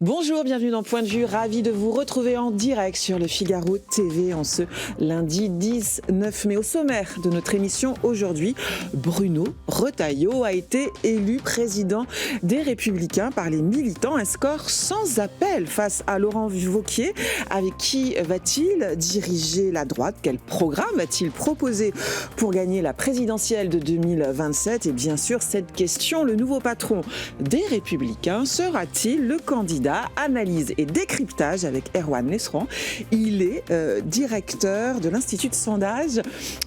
Bonjour, bienvenue dans Point de Vue, ravi de vous retrouver en direct sur le Figaro TV en ce lundi 19 mai. Au sommaire de notre émission aujourd'hui, Bruno Retailleau a été élu président des Républicains par les militants. Un score sans appel face à Laurent Wauquiez. Avec qui va-t-il diriger la droite? Quel programme va-t-il proposer pour gagner la présidentielle de 2027? Et bien sûr, cette question, le nouveau patron des Républicains sera-t-il le candidat? Analyse et décryptage avec Erwan Lesserand. Il est directeur de l'Institut de sondage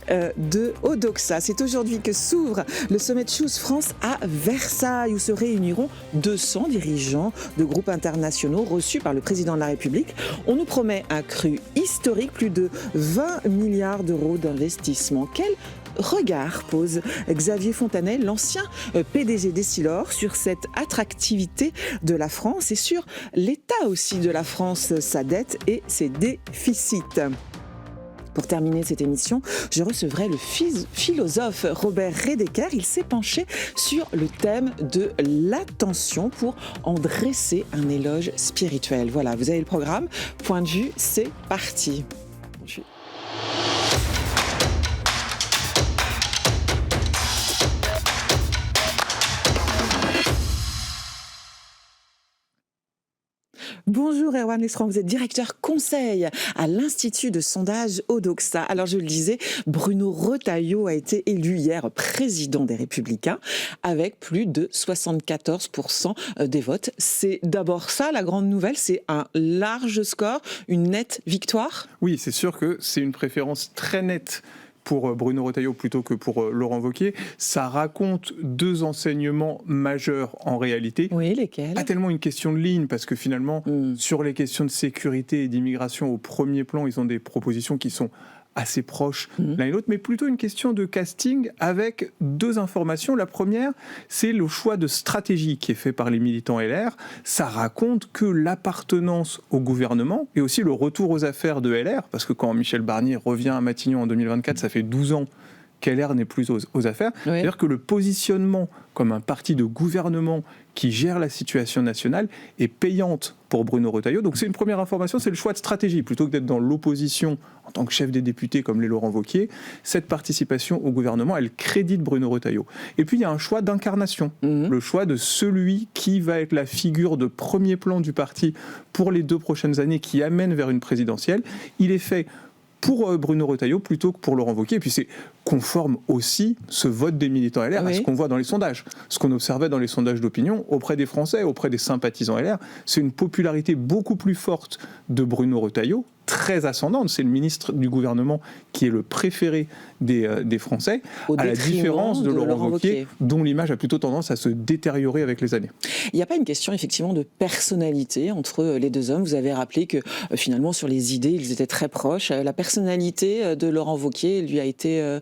de Odoxa. C'est aujourd'hui que s'ouvre le sommet de Choose France à Versailles, où se réuniront 200 dirigeants de groupes internationaux reçus par le président de la République. On nous promet un cru historique, plus de 20 milliards d'euros d'investissement. Quel regard pose Xavier Fontanet, l'ancien PDG d'Essilor, sur cette attractivité de la France et sur l'état aussi de la France, sa dette et ses déficits? Pour terminer cette émission, je recevrai le philosophe Robert Redeker. Il s'est penché sur le thème de l'attention pour en dresser un éloge spirituel. Voilà, vous avez le programme. Point de vue, c'est parti. Bonjour Erwan Lesserand, vous êtes directeur conseil à l'Institut de sondage Odoxa. Alors je le disais, Bruno Retailleau a été élu hier président des Républicains avec plus de 74% des votes. C'est d'abord ça la grande nouvelle, c'est un large score, une nette victoire? Oui, c'est sûr que c'est une préférence très nette pour Bruno Retailleau plutôt que pour Laurent Wauquiez. Ça raconte deux enseignements majeurs en réalité. Oui, lesquels? Pas tellement une question de ligne, parce que finalement, sur les questions de sécurité et d'immigration, au premier plan, ils ont des propositions qui sont assez proches l'un et l'autre, mais plutôt une question de casting avec deux informations. La première, c'est le choix de stratégie qui est fait par les militants LR. Ça raconte que l'appartenance au gouvernement et aussi le retour aux affaires de LR, parce que quand Michel Barnier revient à Matignon en 2024, ça fait 12 ans qu'LR n'est plus aux affaires. Oui. C'est-à-dire que le positionnement comme un parti de gouvernement qui gère la situation nationale est payante pour Bruno Retailleau. Donc c'est une première information, c'est le choix de stratégie. Plutôt que d'être dans l'opposition en tant que chef des députés comme les Laurent Wauquiez, cette participation au gouvernement, elle crédite Bruno Retailleau. Et puis il y a un choix d'incarnation, le choix de celui qui va être la figure de premier plan du parti pour les 2 prochaines années, qui amène vers une présidentielle. Il est fait pour Bruno Retailleau plutôt que pour Laurent Wauquiez. Et puis c'est conforme aussi, ce vote des militants LR, à ce qu'on voit dans les sondages. Ce qu'on observait dans les sondages d'opinion auprès des Français, auprès des sympathisants LR, c'est une popularité beaucoup plus forte de Bruno Retailleau, très ascendante. C'est le ministre du gouvernement qui est le préféré des Français, à la différence de Laurent Wauquiez, dont l'image a plutôt tendance à se détériorer avec les années. Il n'y a pas une question effectivement de personnalité entre les deux hommes. Vous avez rappelé que finalement sur les idées, ils étaient très proches. La personnalité de Laurent Wauquiez lui a été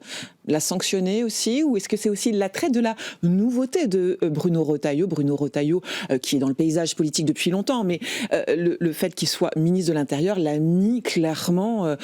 l'a sanctionné aussi, ou est-ce que c'est aussi l'attrait de la nouveauté de Bruno Retailleau? Bruno Retailleau qui est dans le paysage politique depuis longtemps, mais le fait qu'il soit ministre de l'Intérieur l'a mis clairement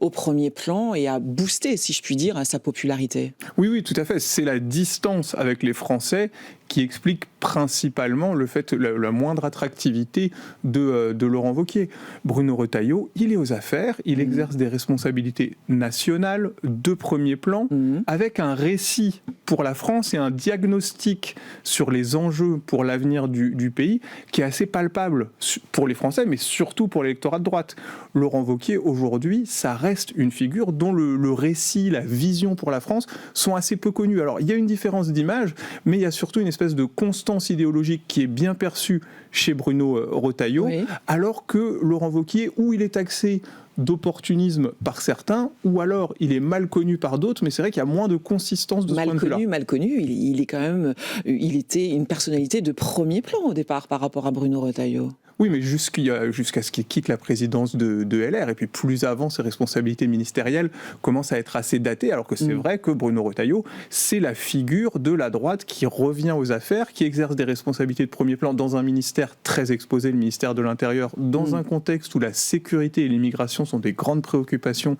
au premier plan et a boosté, si je puis dire, sa popularité. Oui, tout à fait. C'est la distance avec les Français qui explique principalement le fait, la moindre attractivité de Laurent Wauquiez. Bruno Retailleau, il est aux affaires, il exerce des responsabilités nationales de premier plan, avec un récit pour la France et un diagnostic sur les enjeux pour l'avenir du pays qui est assez palpable pour les Français, mais surtout pour l'électorat de droite. Laurent Wauquiez, aujourd'hui, ça reste une figure dont le récit, la vision pour la France sont assez peu connus. Alors, il y a une différence d'image, mais il y a surtout une espèce de constance idéologique qui est bien perçue chez Bruno Retailleau, alors que Laurent Wauquiez, où il est taxé d'opportunisme par certains, ou alors il est mal connu par d'autres, mais c'est vrai qu'il y a moins de consistance de ce point de vue-là. Mal connu, il est quand même, il était une personnalité de premier plan au départ par rapport à Bruno Retailleau. Oui, mais jusqu'à ce qu'il quitte la présidence de LR, et puis plus avant, ses responsabilités ministérielles commencent à être assez datées, alors que c'est vrai que Bruno Retailleau, c'est la figure de la droite qui revient aux affaires, qui exerce des responsabilités de premier plan dans un ministère très exposé, le ministère de l'Intérieur, dans un contexte où la sécurité et l'immigration sont des grandes préoccupations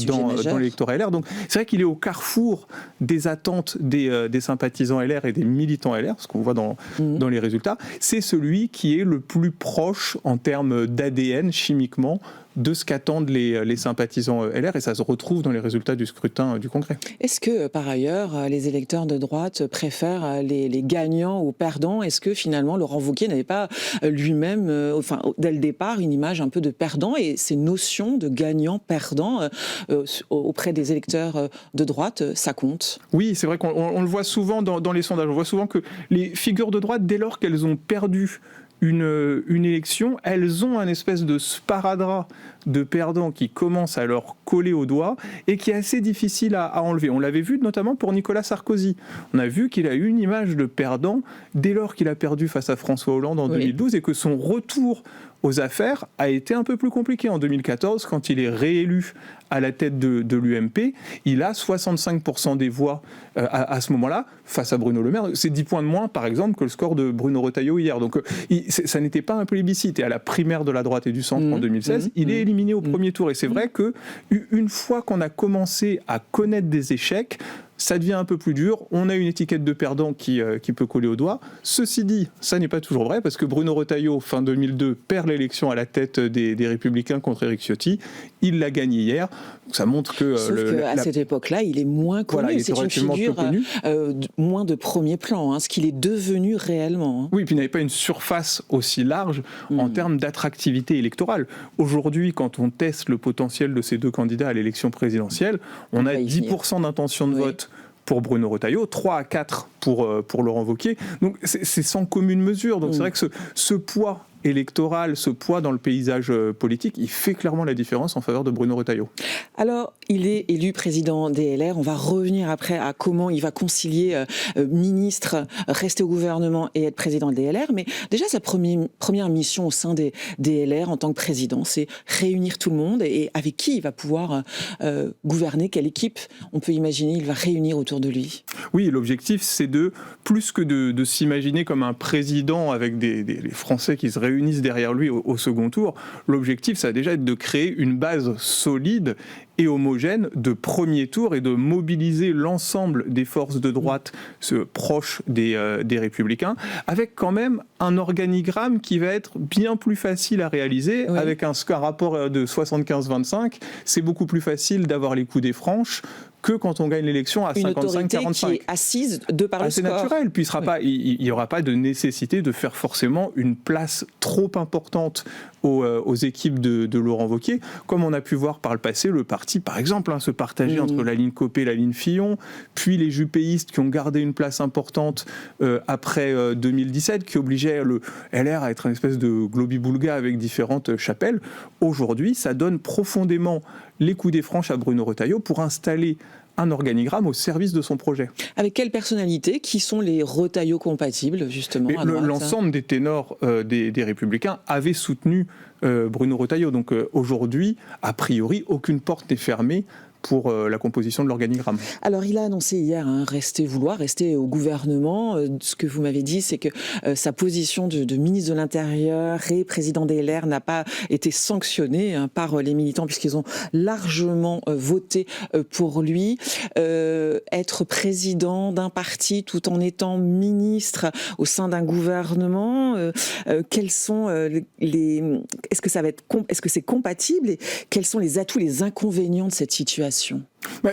dans l'électorat LR. Donc c'est vrai qu'il est au carrefour des attentes des sympathisants LR et des militants LR, ce qu'on voit dans les résultats. C'est celui qui est le plus proche proche en termes d'ADN chimiquement de ce qu'attendent les sympathisants LR, et ça se retrouve dans les résultats du scrutin du Congrès. Est-ce que, par ailleurs, les électeurs de droite préfèrent les gagnants aux perdants? Est-ce que, finalement, Laurent Wauquiez n'avait pas lui-même, dès le départ, une image un peu de perdant, et ces notions de gagnant-perdant auprès des électeurs de droite, ça compte? Oui, c'est vrai qu'on le voit souvent dans les sondages. On voit souvent que les figures de droite, dès lors qu'elles ont perdu une élection, elles ont un espèce de sparadrap de perdants qui commence à leur coller au doigt et qui est assez difficile à enlever. On l'avait vu notamment pour Nicolas Sarkozy. On a vu qu'il a eu une image de perdant dès lors qu'il a perdu face à François Hollande en 2012 et que son retour aux affaires a été un peu plus compliqué en 2014 quand il est réélu à la tête de l'UMP. Il a 65% des voix à ce moment-là face à Bruno Le Maire. C'est 10 points de moins, par exemple, que le score de Bruno Retailleau hier. Donc ça n'était pas un plébiscite. Et à la primaire de la droite et du centre en 2016, il est éliminé au premier tour. Et c'est vrai qu'une fois qu'on a commencé à connaître des échecs, ça devient un peu plus dur. On a une étiquette de perdant qui peut coller au doigt. Ceci dit, ça n'est pas toujours vrai, parce que Bruno Retailleau, fin 2002, perd l'élection à la tête des Républicains contre Éric Ciotti. Il l'a gagné hier. Ça montre que... Sauf qu'à cette époque-là, il est moins connu. Voilà, c'est une figure moins de premier plan, ce qu'il est devenu réellement. Oui, puis il n'avait pas une surface aussi large en termes d'attractivité électorale. Aujourd'hui, quand on teste le potentiel de ces deux candidats à l'élection présidentielle, on a 10% d'intention de vote pour Bruno Retailleau, 3 à 4 pour Laurent Wauquiez. Donc c'est sans commune mesure. Donc c'est vrai que ce poids électoral, ce poids dans le paysage politique, il fait clairement la différence en faveur de Bruno Retailleau. Alors, il est élu président des LR. On va revenir après à comment il va concilier ministre, rester au gouvernement et être président des LR. Mais déjà, sa première mission au sein des LR en tant que président, c'est réunir tout le monde. Et avec qui il va pouvoir gouverner? Quelle équipe, on peut imaginer, il va réunir autour de lui? Oui, l'objectif, c'est plus que de s'imaginer comme un président avec les Français qui se réunissent derrière lui au second tour. L'objectif, ça va déjà être de créer une base solide et homogène de premier tour et de mobiliser l'ensemble des forces de droite proches des Républicains, avec quand même un organigramme qui va être bien plus facile à réaliser, avec un rapport de 75-25. C'est beaucoup plus facile d'avoir les coups des franches que quand on gagne l'élection à 55-45. Une autorité qui est assise de par le score. C'est naturel, puis il n'y aura pas de nécessité de faire forcément une place trop importante aux équipes de Laurent Wauquiez, comme on a pu voir par le passé le parti, par exemple, se partager entre la ligne Copé et la ligne Fillon, puis les jupéistes qui ont gardé une place importante après 2017, qui obligeait le LR à être une espèce de globi-boulga avec différentes chapelles. Aujourd'hui, ça donne profondément les coups des franches à Bruno Retailleau pour installer un organigramme au service de son projet. Avec quelles personnalités qui sont les Retailleau compatibles, justement, à droite? L'ensemble des ténors des Républicains avaient soutenu Bruno Retailleau. Donc aujourd'hui, a priori, aucune porte n'est fermée pour la composition de l'organigramme. Alors, il a annoncé hier rester au gouvernement. Ce que vous m'avez dit, c'est que sa position de ministre de l'Intérieur et président des LR n'a pas été sanctionnée par les militants, puisqu'ils ont largement voté pour lui. Être président d'un parti tout en étant ministre au sein d'un gouvernement, quels sont est-ce que c'est compatible, et quels sont les atouts, les inconvénients de cette situation?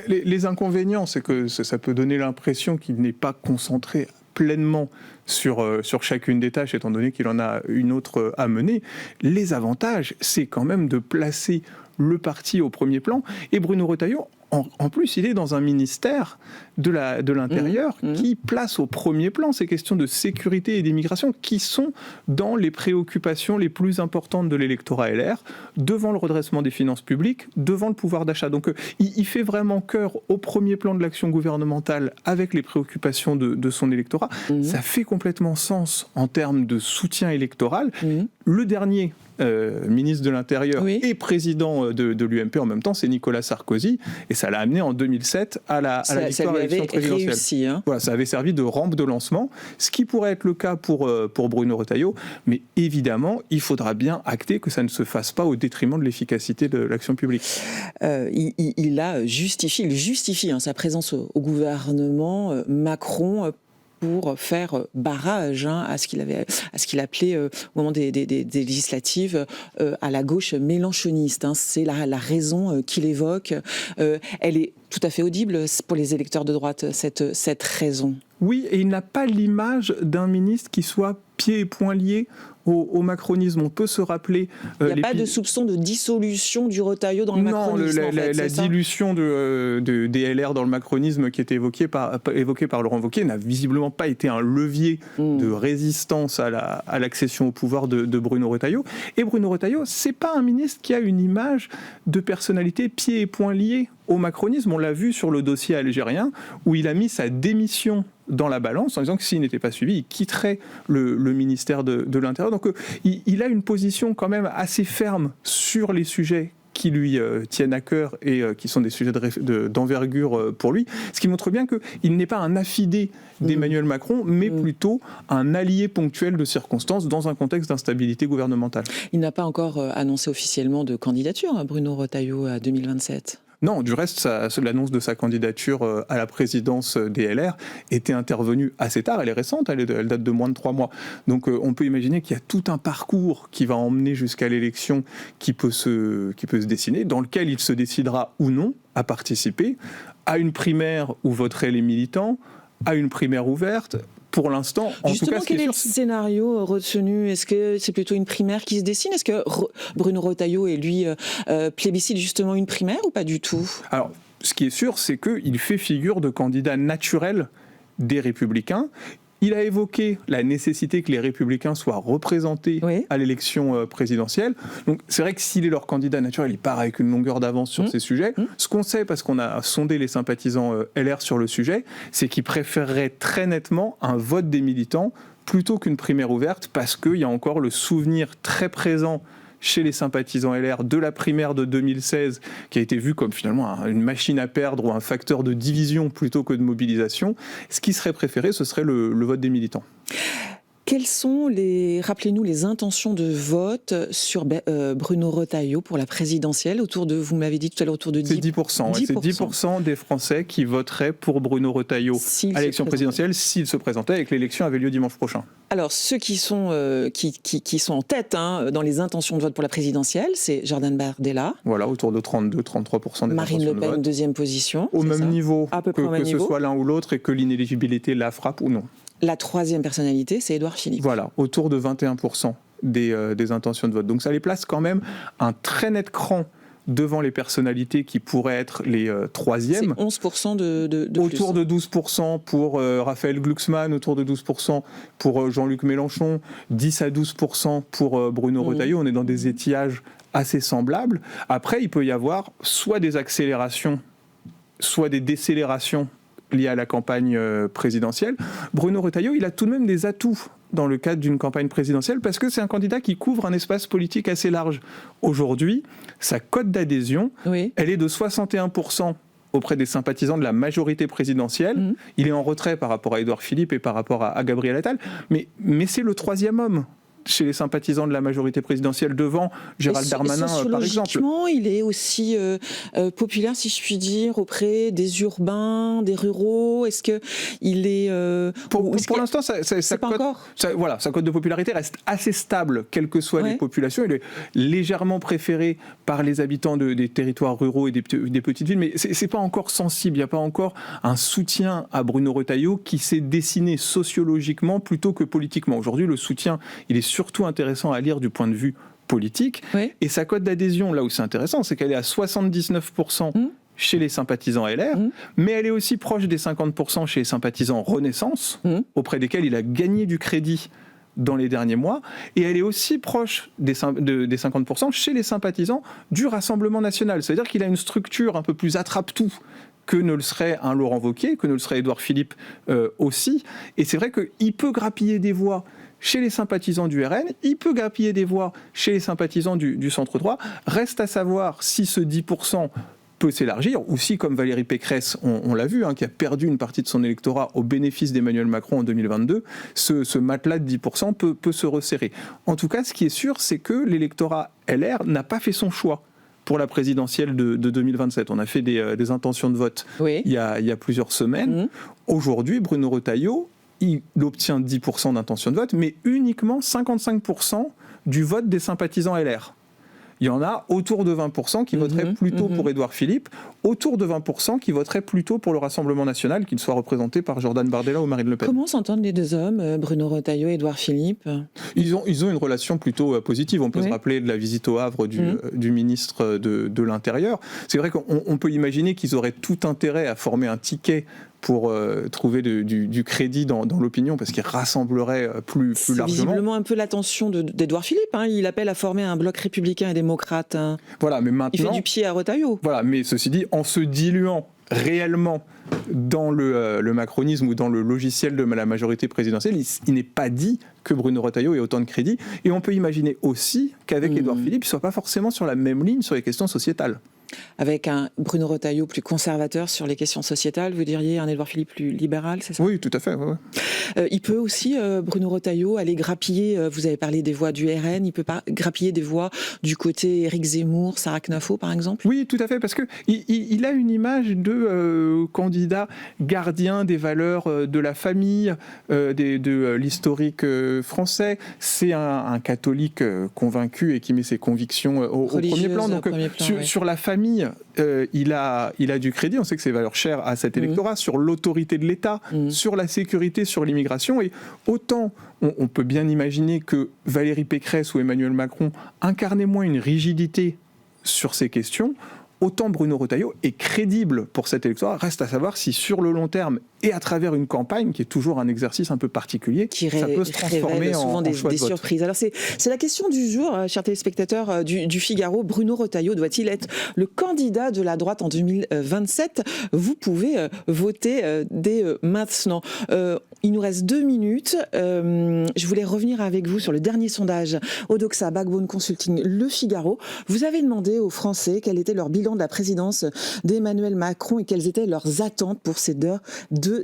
Les inconvénients, c'est que ça peut donner l'impression qu'il n'est pas concentré pleinement sur chacune des tâches, étant donné qu'il en a une autre à mener. Les avantages, c'est quand même de placer le parti au premier plan. Et Bruno Retailleau, en plus, il est dans un ministère de l'Intérieur qui place au premier plan ces questions de sécurité et d'immigration qui sont dans les préoccupations les plus importantes de l'électorat LR, devant le redressement des finances publiques, devant le pouvoir d'achat. Donc il fait vraiment cœur au premier plan de l'action gouvernementale avec les préoccupations de son électorat. Ça fait complètement sens en termes de soutien électoral. Le dernier ministre de l'Intérieur et président de l'UMP en même temps, c'est Nicolas Sarkozy, et ça l'a amené en 2007 à la victoire à l'élection présidentielle. Réussi, Voilà, ça avait servi de rampe de lancement, ce qui pourrait être le cas pour Bruno Retailleau, mais évidemment, il faudra bien acter que ça ne se fasse pas au détriment de l'efficacité de l'action publique. Il justifie sa présence au gouvernement. Macron pour faire barrage à ce qu'il appelait au moment des législatives à la gauche mélenchoniste. C'est la raison qu'il évoque. Elle est tout à fait audible pour les électeurs de droite, cette raison. Oui, et il n'a pas l'image d'un ministre qui soit pieds et poings liés au macronisme. On peut se rappeler... Il n'y a pas de soupçon de dissolution du Retailleau dans le macronisme. Non, la dilution des LR dans le macronisme qui était évoquée par Laurent Wauquiez n'a visiblement pas été un levier de résistance à l'accession au pouvoir de Bruno Retailleau. Et Bruno Retailleau, c'est pas un ministre qui a une image de personnalité pieds et poings liés au macronisme. On l'a vu sur le dossier algérien, où il a mis sa démission dans la balance en disant que s'il n'était pas suivi, il quitterait le ministère de l'Intérieur. Donc il a une position quand même assez ferme sur les sujets qui lui tiennent à cœur et qui sont des sujets d'envergure pour lui, ce qui montre bien qu'il n'est pas un affidé d'Emmanuel Macron, mais plutôt un allié ponctuel de circonstances dans un contexte d'instabilité gouvernementale. Il n'a pas encore annoncé officiellement de candidature, Bruno Retailleau, à 2027 ? Non, du reste, l'annonce de sa candidature à la présidence des LR était intervenue assez tard. Elle est récente, elle date de moins de 3 mois. Donc on peut imaginer qu'il y a tout un parcours qui va emmener jusqu'à l'élection qui peut se dessiner, dans lequel il se décidera ou non à participer à une primaire où voteraient les militants, à une primaire ouverte. Pour l'instant, en justement, tout cas, quel est le scénario retenu ? Est-ce que c'est plutôt une primaire qui se dessine ? Est-ce que Bruno Retailleau et lui plébiscite justement une primaire ou pas du tout ? Alors, ce qui est sûr, c'est qu'il fait figure de candidat naturel des Républicains. Il a évoqué la nécessité que les Républicains soient représentés à l'élection présidentielle. Donc c'est vrai que s'il est leur candidat naturel, il part avec une longueur d'avance sur ces sujets. Ce qu'on sait, parce qu'on a sondé les sympathisants LR sur le sujet, c'est qu'ils préféreraient très nettement un vote des militants plutôt qu'une primaire ouverte, parce qu'il y a encore le souvenir très présent chez les sympathisants LR de la primaire de 2016, qui a été vue comme finalement une machine à perdre ou un facteur de division plutôt que de mobilisation. Ce qui serait préféré, ce serait le vote des militants. Quelles sont rappelez-nous, les intentions de vote sur Bruno Retailleau pour la présidentielle vous m'avez dit tout à l'heure autour de 10%. C'est 10%. C'est 10% des Français qui voteraient pour Bruno Retailleau à l'élection présidentielle s'il se présentait et que l'élection avait lieu dimanche prochain. Alors, ceux qui sont en tête dans les intentions de vote pour la présidentielle, c'est Jordan Bardella. Voilà, autour de 32-33% des Marine Le Pen, deuxième position. Au même niveau, à peu près au même niveau. Ce soit l'un ou l'autre et que l'inéligibilité la frappe ou non. La troisième personnalité, c'est Édouard Philippe. Voilà, autour de 21% des intentions de vote. Donc ça les place quand même un très net cran devant les personnalités qui pourraient être les troisièmes. C'est 11% de plus. Autour de 12% pour Raphaël Glucksmann, autour de 12% pour Jean-Luc Mélenchon, 10 à 12% pour Bruno Retailleau. On est dans des étiages assez semblables. Après, il peut y avoir soit des accélérations, soit des décélérations liées à la campagne présidentielle. Bruno Retailleau, il a tout de même des atouts dans le cadre d'une campagne présidentielle parce que c'est un candidat qui couvre un espace politique assez large. Aujourd'hui, sa cote d'adhésion, elle est de 61% auprès des sympathisants de la majorité présidentielle. Il est en retrait par rapport à Édouard Philippe et par rapport à Gabriel Attal, mais c'est le troisième homme chez les sympathisants de la majorité présidentielle devant Gérald Darmanin, par exemple. Sociologiquement, il est aussi populaire, si je puis dire, auprès des urbains, des ruraux. Est-ce qu'il est... Pour l'instant, sa cote de popularité reste assez stable, quelles que soient les populations. Il est légèrement préféré par les habitants des territoires ruraux et des petites villes, mais c'est pas encore sensible. Il n'y a pas encore un soutien à Bruno Retailleau qui s'est dessiné sociologiquement plutôt que politiquement. Aujourd'hui, le soutien, il est surtout intéressant à lire du point de vue politique. Et sa cote d'adhésion, là où c'est intéressant, c'est qu'elle est à 79% chez les sympathisants LR, mais elle est aussi proche des 50% chez les sympathisants Renaissance, auprès desquels il a gagné du crédit dans les derniers mois, et elle est aussi proche des 50% chez les sympathisants du Rassemblement national. C'est-à-dire qu'il a une structure un peu plus attrape-tout que ne le serait un Laurent Wauquiez, que ne le serait Édouard Philippe aussi. Et c'est vrai qu'il peut grappiller des voix chez les sympathisants du RN, il peut grappiller des voix chez les sympathisants du centre droit. Reste à savoir si ce 10% peut s'élargir, ou si, comme Valérie Pécresse, on l'a vu, qui a perdu une partie de son électorat au bénéfice d'Emmanuel Macron en 2022, ce matelas de 10% peut se resserrer. En tout cas, ce qui est sûr, c'est que l'électorat LR n'a pas fait son choix pour la présidentielle de 2027. On a fait des intentions de vote il y a plusieurs semaines. Aujourd'hui, Bruno Retailleau il obtient 10% d'intention de vote, mais uniquement 55% du vote des sympathisants LR. Il y en a autour de 20% qui voteraient plutôt pour Édouard Philippe, autour de 20% qui voteraient plutôt pour le Rassemblement national, qu'il soit représenté par Jordan Bardella ou Marine Le Pen. Comment s'entendent les deux hommes, Bruno Retailleau et Édouard Philippe ? Ils ont une relation plutôt positive. On peut se rappeler de la visite au Havre du ministre de l'Intérieur. C'est vrai qu'on peut imaginer qu'ils auraient tout intérêt à former un ticket pour trouver du crédit dans l'opinion, parce qu'il rassemblerait plus largement. C'est visiblement un peu l'attention d'Édouard Philippe. Il appelle à former un bloc républicain et démocrate. Voilà, mais maintenant, il fait du pied à Retailleau. Voilà, mais ceci dit, en se diluant réellement dans le macronisme ou dans le logiciel de la majorité présidentielle, il n'est pas dit que Bruno Retailleau ait autant de crédit. Et on peut imaginer aussi qu'avec Édouard Philippe, il ne soit pas forcément sur la même ligne sur les questions sociétales. Avec un Bruno Retailleau plus conservateur sur les questions sociétales, vous diriez un Édouard Philippe plus libéral, c'est ça ? Oui, tout à fait. Ouais. Il peut aussi, Bruno Retailleau, aller grappiller, vous avez parlé des voix du RN, il peut grappiller des voix du côté Éric Zemmour, Sarah Knafo, par exemple ? Oui, tout à fait, parce qu'il a une image de candidat gardien des valeurs de la famille, de l'historique français. C'est un catholique convaincu et qui met ses convictions au premier plan. Donc, sur la famille, il a du crédit. On sait que c'est valeurs chères à cet électorat, sur l'autorité de l'État, sur la sécurité, sur l'immigration. Et autant on peut bien imaginer que Valérie Pécresse ou Emmanuel Macron incarnaient moins une rigidité sur ces questions, autant Bruno Retailleau est crédible pour cet électorat. Reste à savoir si sur le long terme et à travers une campagne, qui est toujours un exercice un peu particulier, ça peut se transformer en choix de vote. Surprises. Alors c'est la question du jour, chers téléspectateurs du Figaro. Bruno Retailleau doit-il être le candidat de la droite en 2027 ? Vous pouvez voter dès maintenant. Il nous reste 2 minutes. Je voulais revenir avec vous sur le dernier sondage Odoxa, Backbone Consulting, Le Figaro. Vous avez demandé aux Français quel était leur bilan de la présidence d'Emmanuel Macron et quelles étaient leurs attentes pour ces 2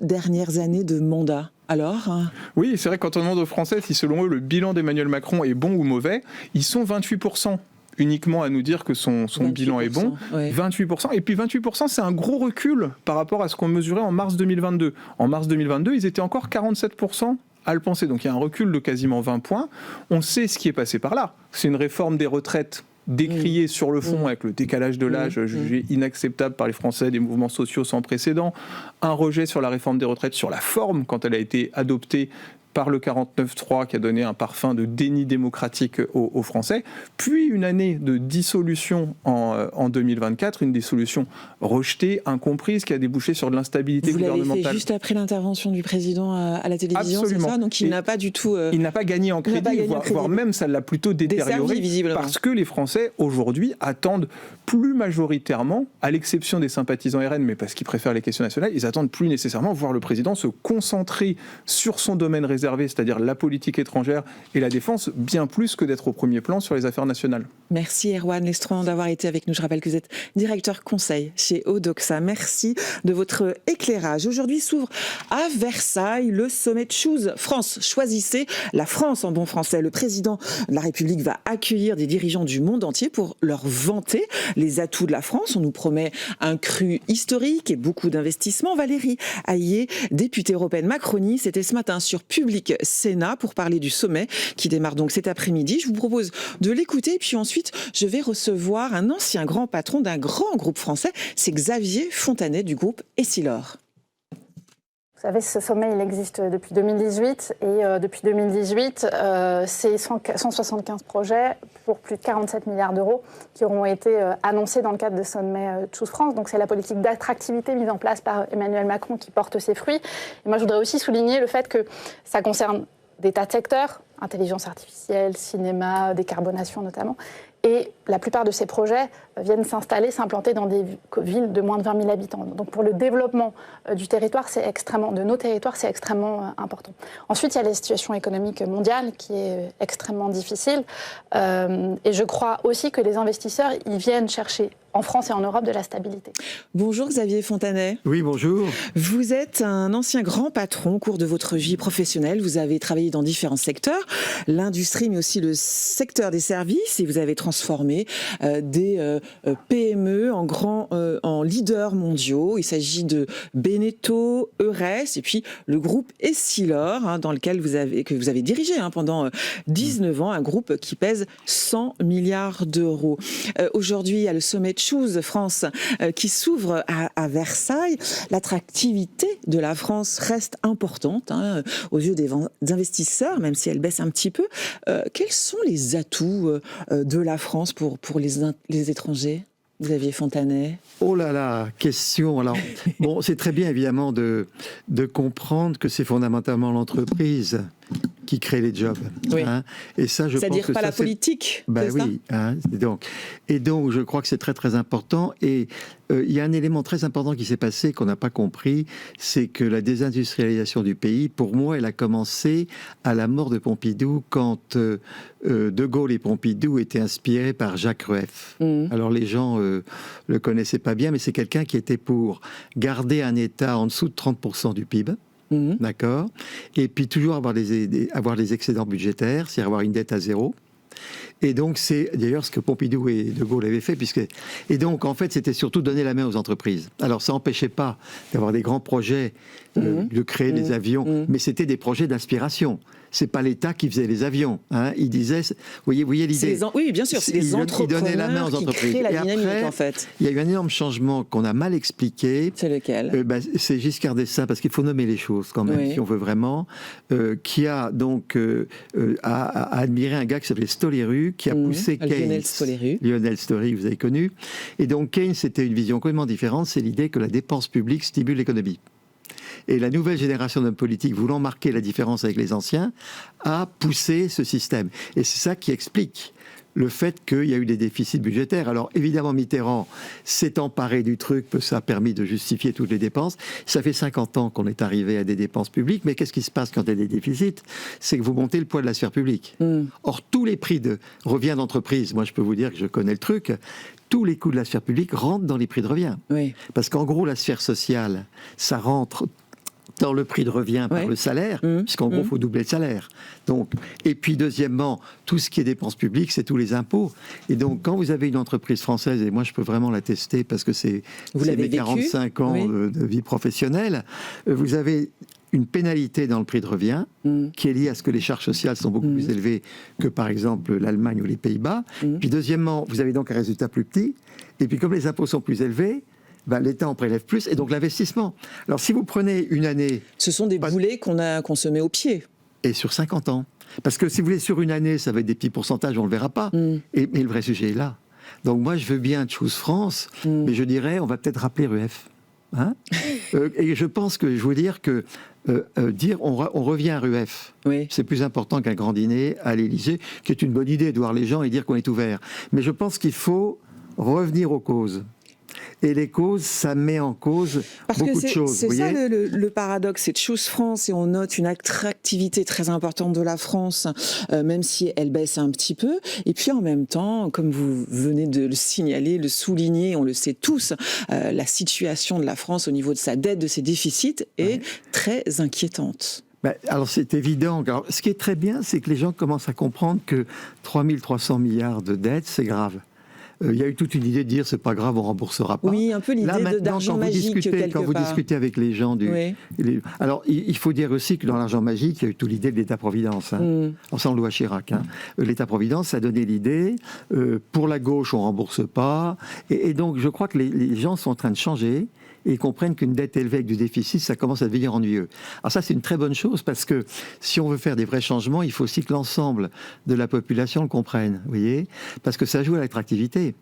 dernières années de mandat. Alors Oui, c'est vrai que quand on demande aux Français si selon eux le bilan d'Emmanuel Macron est bon ou mauvais, ils sont 28% uniquement à nous dire que son bilan est bon. Ouais. 28%. Et puis 28%, c'est un gros recul par rapport à ce qu'on mesurait en mars 2022. En mars 2022, ils étaient encore 47% à le penser. Donc il y a un recul de quasiment 20 points. On sait ce qui est passé par là. C'est une réforme des retraites décrié sur le fond avec le décalage de l'âge jugé inacceptable par les Français, des mouvements sociaux sans précédent, un rejet sur la réforme des retraites sur la forme quand elle a été adoptée par le 49.3 qui a donné un parfum de déni démocratique aux Français, puis une année de dissolution en 2024, une dissolution rejetée, incomprise, qui a débouché sur de l'instabilité gouvernementale. Vous l'avez fait juste après l'intervention du président à la télévision, Absolument. C'est ça ? Donc il n'a pas du tout... Il n'a pas gagné en crédit, voire même ça l'a plutôt détérioré, parce que les Français, aujourd'hui, attendent plus majoritairement, à l'exception des sympathisants RN, mais parce qu'ils préfèrent les questions nationales, ils attendent plus nécessairement voir le président se concentrer sur son domaine réservé, c'est-à-dire la politique étrangère et la défense, bien plus que d'être au premier plan sur les affaires nationales. Merci Erwan Lestron d'avoir été avec nous. Je rappelle que vous êtes directeur conseil chez Odoxa. Merci de votre éclairage. Aujourd'hui s'ouvre à Versailles le sommet Choose France. Choisissez la France en bon français. Le président de la République va accueillir des dirigeants du monde entier pour leur vanter les atouts de la France. On nous promet un cru historique et beaucoup d'investissements. Valérie Hayé, députée européenne Macronie, c'était ce matin sur Public Sénat pour parler du sommet qui démarre donc cet après-midi. Je vous propose de l'écouter, puis ensuite je vais recevoir un ancien grand patron d'un grand groupe français, c'est Xavier Fontanet du groupe Essilor. Vous savez, ce sommet, il existe depuis 2018 et depuis 2018, c'est 175 projets pour plus de 47 milliards d'euros qui auront été annoncés dans le cadre de ce sommet Choose France. Donc c'est la politique d'attractivité mise en place par Emmanuel Macron qui porte ses fruits. Et moi, je voudrais aussi souligner le fait que ça concerne des tas de secteurs, intelligence artificielle, cinéma, décarbonation notamment. Et la plupart de ces projets viennent s'installer, s'implanter dans des villes de moins de 20 000 habitants. Donc pour le développement du territoire, de nos territoires, c'est extrêmement important. Ensuite, il y a la situation économique mondiale qui est extrêmement difficile. Et je crois aussi que les investisseurs, ils viennent chercher en France et en Europe de la stabilité. Bonjour Xavier Fontanet. Oui, bonjour. Vous êtes un ancien grand patron au cours de votre vie professionnelle. Vous avez travaillé dans différents secteurs, l'industrie mais aussi le secteur des services, et vous avez transformé des PME en leaders mondiaux. Il s'agit de Beneteau, Eurès et puis le groupe Essilor, dans lequel que vous avez dirigé pendant 19 ans, un groupe qui pèse 100 milliards d'euros. Aujourd'hui, il y a le sommet Choose France qui s'ouvre à Versailles. L'attractivité de la France reste importante aux yeux des investisseurs, même si elle baisse un petit peu. Quels sont les atouts de la France pour les étrangers, Xavier Fontanet? Oh là là, question. Alors, bon, c'est très bien évidemment de comprendre que c'est fondamentalement l'entreprise qui crée les jobs. Oui. Et ça, je pense que c'est-à-dire pas la politique. Ben oui. Et donc, je crois que c'est très très important. Et il y a un élément très important qui s'est passé qu'on n'a pas compris, c'est que la désindustrialisation du pays, pour moi, elle a commencé à la mort de Pompidou, quand De Gaulle et Pompidou étaient inspirés par Jacques Rueff. Alors les gens le connaissaient pas bien, mais c'est quelqu'un qui était pour garder un État en dessous de 30% du PIB. D'accord. Et puis toujours avoir des excédents budgétaires, c'est-à-dire avoir une dette à zéro. Et donc c'est d'ailleurs ce que Pompidou et De Gaulle avaient fait, et donc en fait c'était surtout donner la main aux entreprises. Alors ça n'empêchait pas d'avoir des grands projets, de créer des avions, mais c'était des projets d'inspiration. C'est pas l'État qui faisait les avions. Il disait, vous voyez l'idée. Oui, bien sûr, c'est les entrepreneurs la main aux qui créent la dynamique, en fait. Il y a eu un énorme changement qu'on a mal expliqué. C'est lequel? C'est Giscard d'Estaing, parce qu'il faut nommer les choses quand même, si on veut vraiment, qui a donc a admiré un gars qui s'appelait Stoléru, qui a poussé Keynes. Lionel Stoléru, vous avez connu. Et donc Keynes, c'était une vision complètement différente, c'est l'idée que la dépense publique stimule l'économie. Et la nouvelle génération d'hommes politiques, voulant marquer la différence avec les anciens, a poussé ce système. Et c'est ça qui explique le fait qu'il y a eu des déficits budgétaires. Alors évidemment, Mitterrand s'est emparé du truc, ça a permis de justifier toutes les dépenses. Ça fait 50 ans qu'on est arrivé à des dépenses publiques, mais qu'est-ce qui se passe quand il y a des déficits? C'est que vous montez le poids de la sphère publique. Or, tous les prix de revient d'entreprise, moi je peux vous dire que je connais le truc, tous les coûts de la sphère publique rentrent dans les prix de revient. Parce qu'en gros, la sphère sociale, ça rentre dans le prix de revient par le salaire, puisqu'en gros, il faut doubler le salaire. Donc, et puis, deuxièmement, tout ce qui est dépenses publiques, c'est tous les impôts. Et donc, quand vous avez une entreprise française, et moi, je peux vraiment l'attester, parce que c'est mes 45 ans de vie professionnelle, vous avez une pénalité dans le prix de revient, qui est liée à ce que les charges sociales sont beaucoup plus élevées que, par exemple, l'Allemagne ou les Pays-Bas. Puis, deuxièmement, vous avez donc un résultat plus petit. Et puis, comme les impôts sont plus élevés, l'État en prélève plus, et donc l'investissement. Alors si vous prenez une année... Ce sont des boulets qu'on se met au pied. Et sur 50 ans. Parce que si vous voulez, sur une année, ça va être des petits pourcentages, on ne le verra pas. Mais le vrai sujet est là. Donc moi, je veux bien Choose France, mais je dirais, on va peut-être rappeler Rueff. Et je pense que, je veux dire que on revient à Rueff. C'est plus important qu'un grand dîner à l'Élysée, qui est une bonne idée de voir les gens et dire qu'on est ouvert. Mais je pense qu'il faut revenir aux causes. Et les causes, ça met en cause beaucoup de choses. C'est ça le paradoxe, c'est de Choose France, et on note une attractivité très importante de la France, même si elle baisse un petit peu. Et puis en même temps, comme vous venez de le signaler, le souligner, on le sait tous, la situation de la France au niveau de sa dette, de ses déficits, est très inquiétante. Alors c'est évident. Alors, ce qui est très bien, c'est que les gens commencent à comprendre que 3300 milliards de dettes, c'est grave. Il y a eu toute une idée de dire c'est pas grave, on remboursera pas. Oui, un peu l'idée d'argent magique quand vous discutez avec les gens alors il faut dire aussi que dans l'argent magique, il y a eu toute l'idée de l'État-providence. Alors ça, on le doit à Chirac. L'État-providence, ça a donné l'idée. Pour la gauche, on rembourse pas. Et donc, je crois que les gens sont en train de changer. Et comprennent qu'une dette élevée avec du déficit, ça commence à devenir ennuyeux. Alors ça, c'est une très bonne chose, parce que si on veut faire des vrais changements, il faut aussi que l'ensemble de la population le comprenne, vous voyez, parce que ça joue à l'attractivité.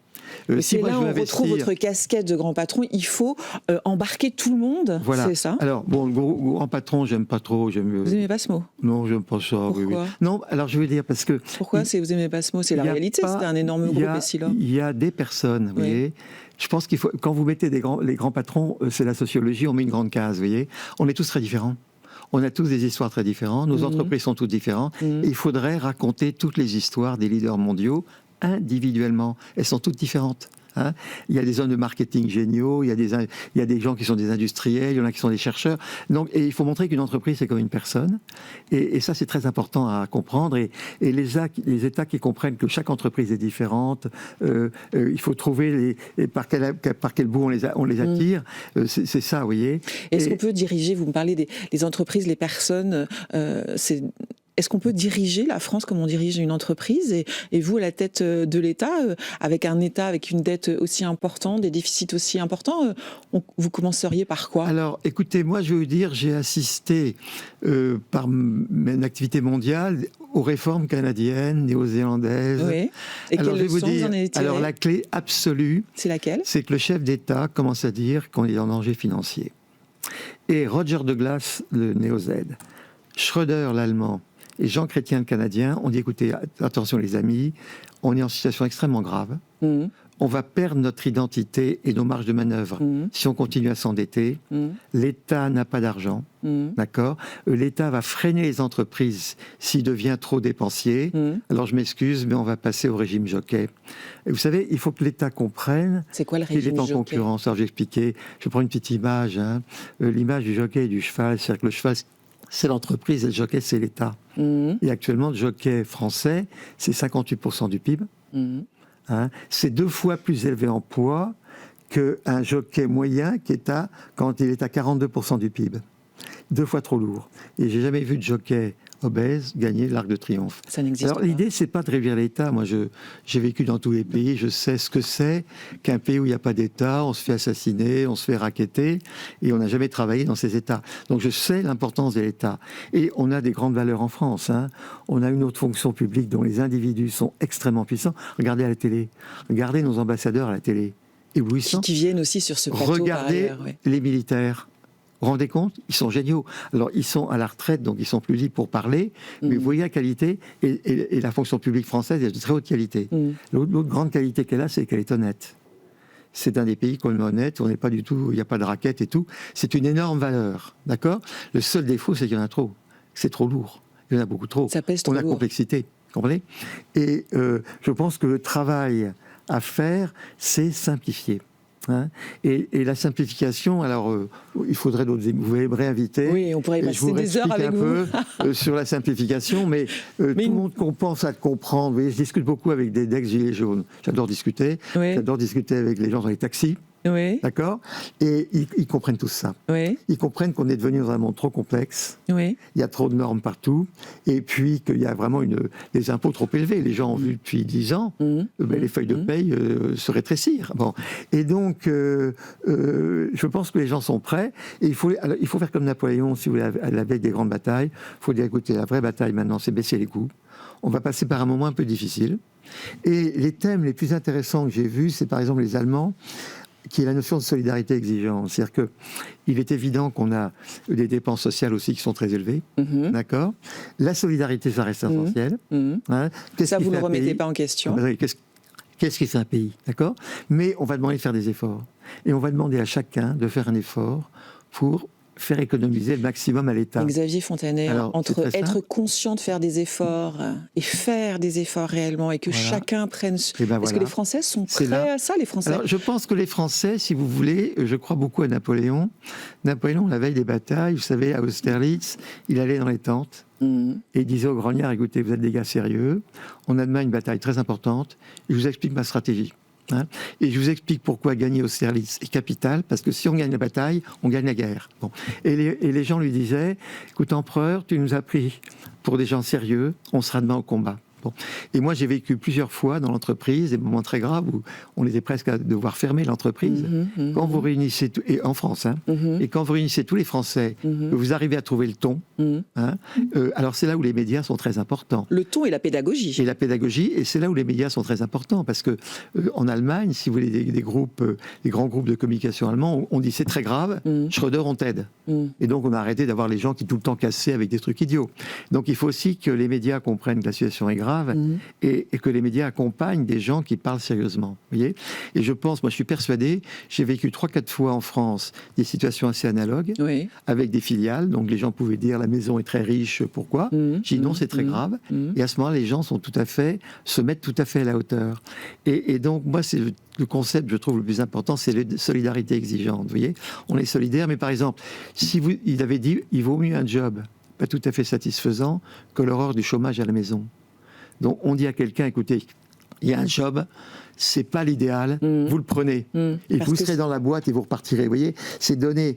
Si là, on retrouve votre casquette de grand patron, il faut embarquer tout le monde, c'est ça? Alors, bon, le grand patron, j'aime pas trop. Vous n'aimez pas ce mot? Non, j'aime pas ça. Pourquoi? Non, alors je veux dire, parce que... Pourquoi vous n'aimez pas ce mot? C'est la réalité, c'était un énorme groupe Essilor. Il y a des personnes, vous voyez. Je pense qu'il faut, quand vous mettez les grands patrons, c'est la sociologie, on met une grande case, vous voyez. On est tous très différents. On a tous des histoires très différentes. Nos entreprises sont toutes différentes. Et il faudrait raconter toutes les histoires des leaders mondiaux individuellement. Elles sont toutes différentes. Hein. Il y a des hommes de marketing géniaux, il y a des gens qui sont des industriels, il y en a qui sont des chercheurs. Donc, et il faut montrer qu'une entreprise, c'est comme une personne. Et ça, c'est très important à comprendre. Et les États qui comprennent que chaque entreprise est différente, il faut trouver par quel bout on les attire. C'est ça, vous voyez. Est-ce qu'on peut diriger, vous me parlez des entreprises, les personnes, est-ce qu'on peut diriger la France comme on dirige une entreprise et vous, à la tête de l'État, avec un État avec une dette aussi importante, des déficits aussi importants, vous commenceriez par quoi? Alors, écoutez, moi, je vais vous dire, j'ai assisté par mon activité mondiale aux réformes canadiennes, néo-zélandaises. Oui. Et alors, quelles leçons vous en avez tirées? Alors, la clé absolue, c'est laquelle? C'est que le chef d'État commence à dire qu'on est en danger financier. Et Roger Douglas, le néo-Z, Schröder, l'allemand, et Jean Chrétien, le Canadien, ont dit, écoutez, attention les amis, on est en situation extrêmement grave. On va perdre notre identité et nos marges de manœuvre si on continue à s'endetter. L'État n'a pas d'argent, d'accord. L'État va freiner les entreprises s'il devient trop dépensier. Alors je m'excuse, mais on va passer au régime jockey. Et vous savez, il faut que l'État comprenne c'est quoi le régime qu'il est en jockey? concurrence. Alors j'ai expliqué, je prends une petite image, l'image du jockey et du cheval, c'est-à-dire que le cheval, c'est l'entreprise et le jockey, c'est l'État. Et actuellement, le jockey français, c'est 58% du PIB. C'est 2 fois plus élevé en poids qu'un jockey moyen quand il est à 42% du PIB. 2 fois trop lourd. Et j'ai jamais vu de jockey obèse gagner l'Arc de Triomphe. Ça n'existe pas. Alors l'idée, c'est pas de réduire l'État. Moi, j'ai vécu dans tous les pays, je sais ce que c'est qu'un pays où il n'y a pas d'État, on se fait assassiner, on se fait racketter, et on n'a jamais travaillé dans ces États. Donc je sais l'importance de l'État. Et on a des grandes valeurs en France. On a une autre fonction publique dont les individus sont extrêmement puissants. Regardez à la télé. Regardez nos ambassadeurs à la télé. Éblouissants. Qui viennent aussi sur ce plateau. Regardez par ailleurs, les militaires. Vous vous rendez compte? Ils sont géniaux. Alors, ils sont à la retraite, donc ils sont plus libres pour parler, mais vous voyez la qualité, et la fonction publique française est de très haute qualité. L'autre grande qualité qu'elle a, c'est qu'elle est honnête. C'est un des pays qu'on est honnête, on n'est pas du tout, il n'y a pas de raquettes et tout. C'est une énorme valeur, d'accord? Le seul défaut, c'est qu'il y en a trop. C'est trop lourd. Il y en a beaucoup trop. Ça pèse trop on a lourd. Complexité, vous comprenez? Et je pense que le travail à faire, c'est simplifier. Et la simplification, alors il faudrait d'autres, vous pouvez me réinviter. Oui, on pourrait y passer des heures avec vous. Peu sur la simplification, mais tout le monde qu'on pense à comprendre. Vous voyez, je discute beaucoup avec des ex-gilets jaunes. J'adore discuter. Oui. J'adore discuter avec les gens dans les taxis. Oui. D'accord? Et ils comprennent tout ça. Oui. Ils comprennent qu'on est devenu dans un monde trop complexe. Oui. Il y a trop de normes partout. Et puis qu'il y a vraiment des impôts trop élevés. Les gens ont vu depuis 10 ans les feuilles de paye se rétrécir. Bon. Et donc, je pense que les gens sont prêts. Et il faut faire comme Napoléon, si vous voulez, à la veille des grandes batailles. Il faut dire, écoutez, la vraie bataille maintenant, c'est baisser les coûts. On va passer par un moment un peu difficile. Et les thèmes les plus intéressants que j'ai vus, c'est par exemple les Allemands, qui est la notion de solidarité exigeante. C'est-à-dire qu'il est évident qu'on a des dépenses sociales aussi qui sont très élevées, d'accord? La solidarité, ça reste essentiel. Ça, vous ne le remettez pas en question. Qu'est-ce qui fait un pays, d'accord? Mais on va demander de faire des efforts. Et on va demander à chacun de faire un effort pour faire économiser le maximum à l'État. Xavier Fontanet, entre être conscient de faire des efforts et faire des efforts réellement, et que chacun prenne... Est-ce que les Français sont prêts à ça, les Français? Alors, je pense que les Français, si vous voulez, je crois beaucoup à Napoléon. Napoléon, la veille des batailles, vous savez, à Austerlitz, il allait dans les tentes et il disait aux grognards, écoutez, vous êtes des gars sérieux, on a demain une bataille très importante, je vous explique ma stratégie. Et je vous explique pourquoi gagner Austerlitz est capital, parce que si on gagne la bataille, on gagne la guerre. Bon. Et les gens lui disaient, écoute, empereur, tu nous as pris pour des gens sérieux, on sera demain au combat. Bon. Et moi, j'ai vécu plusieurs fois dans l'entreprise des moments très graves où on était presque à devoir fermer l'entreprise. Quand vous réunissez, et en France, et quand vous réunissez tous les Français, vous arrivez à trouver le ton. Alors c'est là où les médias sont très importants. Le ton et la pédagogie. Et la pédagogie, et c'est là où les médias sont très importants, parce que en Allemagne, si vous voulez des groupes, des grands groupes de communication allemands, on dit c'est très grave, Schröder, on t'aide. Et donc on a arrêté d'avoir les gens qui tout le temps cassaient avec des trucs idiots. Donc il faut aussi que les médias comprennent que la situation est grave. grave, et que les médias accompagnent des gens qui parlent sérieusement. Vous voyez ? Et je pense, moi je suis persuadé, j'ai vécu 3-4 fois en France des situations assez analogues, avec des filiales, donc les gens pouvaient dire la maison est très riche, pourquoi ? J'ai dit non, c'est très grave, et à ce moment-là, les gens se mettent tout à fait à la hauteur. Et donc, moi, c'est le concept, je trouve, le plus important, c'est la solidarité exigeante. Vous voyez ? On est solidaire, mais par exemple, il avait dit, il vaut mieux un job pas tout à fait satisfaisant que l'horreur du chômage à la maison. Donc, on dit à quelqu'un, écoutez, il y a un job, c'est pas l'idéal, vous le prenez. Et vous serez dans la boîte et vous repartirez. Vous voyez, c'est donner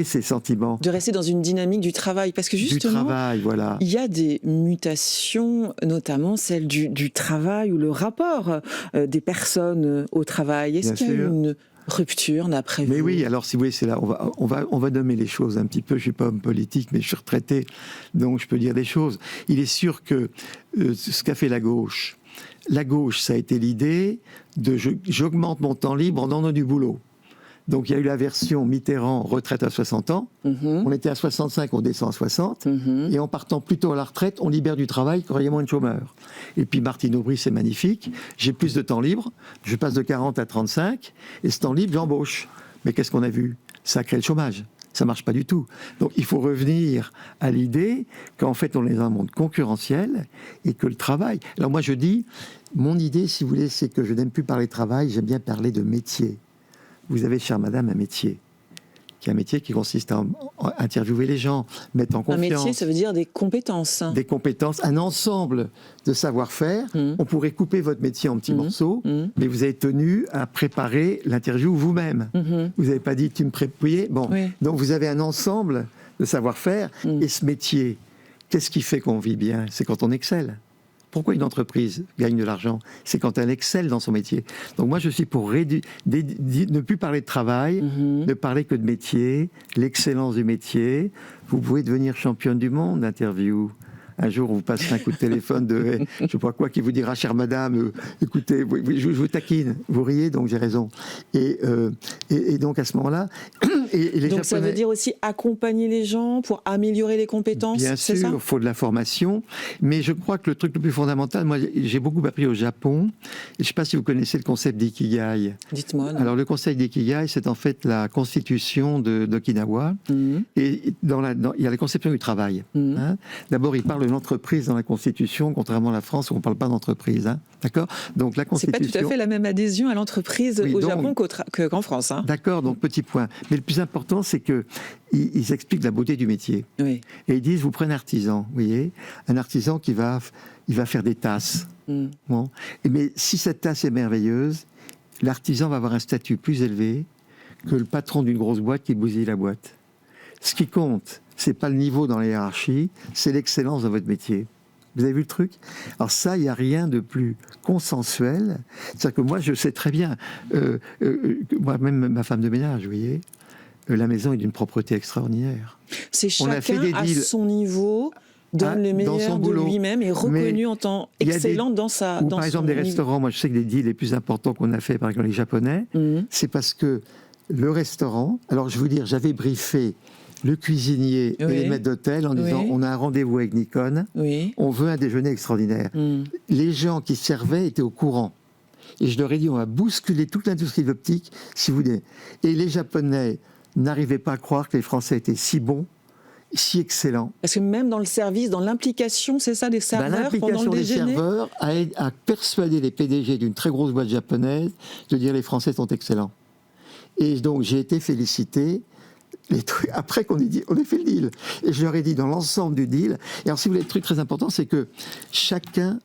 ces sentiments. De rester dans une dynamique du travail. Parce que justement, du travail, voilà. Il y a des mutations, notamment celle du travail ou le rapport des personnes au travail. Est-ce qu'il y a une rupture d'après vous ? Mais oui, alors si vous voulez, c'est là, on va nommer les choses un petit peu. Je suis pas homme politique, mais je suis retraité, donc je peux dire des choses. Il est sûr que ce qu'a fait la gauche, ça a été l'idée de j'augmente mon temps libre en donnant du boulot. Donc il y a eu la version Mitterrand, retraite à 60 ans. On était à 65, on descend à 60. Et en partant plus tôt à la retraite, on libère du travail quand il y a moins de chômeurs. Et puis Martine Aubry, c'est magnifique. J'ai plus de temps libre. Je passe de 40 à 35. Et ce temps libre, j'embauche. Mais qu'est-ce qu'on a vu ? Ça a créé le chômage. Ça marche pas du tout. Donc il faut revenir à l'idée qu'en fait on est dans un monde concurrentiel et que le travail... Alors moi je dis, mon idée, si vous voulez, c'est que je n'aime plus parler de travail, j'aime bien parler de métier. Vous avez, chère madame, un métier qui consiste à interviewer les gens, mettre en confiance. Un métier, ça veut dire des compétences. Des compétences, un ensemble de savoir-faire. On pourrait couper votre métier en petits morceaux, mais vous avez tenu à préparer l'interview vous-même. Vous n'avez pas dit, tu me prépares. Bon, donc vous avez un ensemble de savoir-faire. Et ce métier, qu'est-ce qui fait qu'on vit bien ? C'est quand on excelle. Pourquoi une entreprise gagne de l'argent ? C'est quand elle excelle dans son métier. Donc moi, je suis pour ne plus parler de travail, ne parler que de métier, l'excellence du métier. Vous pouvez devenir championne du monde d'interview. Un jour, on vous passe un coup de téléphone de je ne sais pas quoi qui vous dira, chère madame, écoutez, je vous taquine, vous riez, donc j'ai raison. Et donc à ce moment-là... donc ça veut dire aussi accompagner les gens pour améliorer les compétences, bien sûr, il faut de la formation, mais je crois que le truc le plus fondamental, moi j'ai beaucoup appris au Japon, et je ne sais pas si vous connaissez le concept d'ikigai. Dites-moi. Alors le concept d'ikigai, c'est en fait la constitution d'Okinawa, et il y a la conception du travail. D'abord, il parle de l'entreprise dans la Constitution, contrairement à la France où on ne parle pas d'entreprise. D'accord ? Donc la Constitution... C'est pas tout à fait la même adhésion à l'entreprise au Japon qu'en France. D'accord, donc petit point. Mais le plus important, c'est qu'ils expliquent la beauté du métier. Oui. Et ils disent, vous prenez un artisan, vous voyez, un artisan il va faire des tasses. Bon. Mais si cette tasse est merveilleuse, l'artisan va avoir un statut plus élevé que le patron d'une grosse boîte qui bousille la boîte. Ce qui compte, c'est pas le niveau dans la hiérarchie, c'est l'excellence de votre métier. Vous avez vu le truc ? Alors ça, il n'y a rien de plus consensuel. C'est-à-dire que moi, je sais très bien, moi-même, ma femme de ménage, vous voyez, la maison est d'une propreté extraordinaire. C'est chacun à son niveau donne le meilleur de lui-même et reconnu en tant excellent dans sa... Par exemple, des restaurants, moi je sais que les deals les plus importants qu'on a fait, par exemple les Japonais, c'est parce que le restaurant... Alors je vais vous dire, j'avais briefé le cuisinier et les maîtres d'hôtel en disant on a un rendez-vous avec Nikon, on veut un déjeuner extraordinaire. Les gens qui servaient étaient au courant. Et je leur ai dit on va bousculer toute l'industrie de l'optique si vous voulez. Et les Japonais n'arrivaient pas à croire que les Français étaient si bons, si excellents. Parce que même dans le service, dans l'implication, c'est ça, des serveurs pendant le déjeuner ? L'implication des serveurs a persuadé les PDG d'une très grosse boîte japonaise de dire les Français sont excellents. Et donc j'ai été félicité après qu'on ait fait le deal. Et je leur ai dit dans l'ensemble du deal. Et alors si vous voulez, le truc très important, c'est que chacun,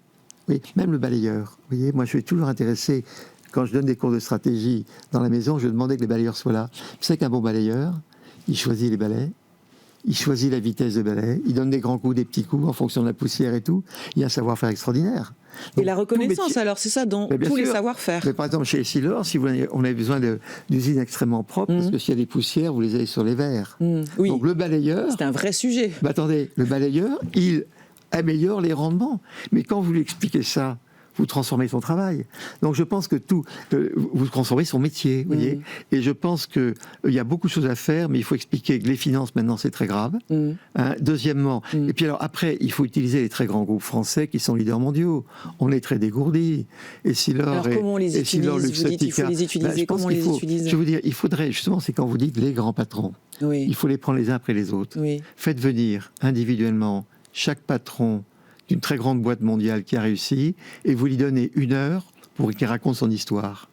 même le balayeur, vous voyez, moi je suis toujours intéressé, quand je donne des cours de stratégie dans la maison, je demandais que les balayeurs soient là. Vous savez qu'un bon balayeur, il choisit les balais, il choisit la vitesse de balai, il donne des grands coups, des petits coups en fonction de la poussière et tout. Il y a un savoir-faire extraordinaire. Donc, et la reconnaissance, alors, c'est ça dans tous les savoir-faire. Mais par exemple, chez Essilor, si on a besoin d'usines extrêmement propres, parce que s'il y a des poussières, vous les avez sur les verres. Oui. Donc le balayeur... C'est un vrai sujet. Attendez, le balayeur, il améliore les rendements. Mais quand vous lui expliquez ça vous transformez son travail. Donc je pense que vous transformez son métier, vous voyez. Et je pense qu'il y a beaucoup de choses à faire, mais il faut expliquer que les finances, maintenant, c'est très grave. Hein, deuxièmement, et puis alors après, il faut utiliser les très grands groupes français qui sont leaders mondiaux. On est très dégourdis. Alors comment on les utilise? Vous dites qu'il faut les utiliser, comment on les utilise? Je veux dire, il faudrait, justement, c'est quand vous dites les grands patrons, il faut les prendre les uns après les autres. Faites venir individuellement chaque patron d'une très grande boîte mondiale qui a réussi, et vous lui donnez 1 heure pour qu'il raconte son histoire.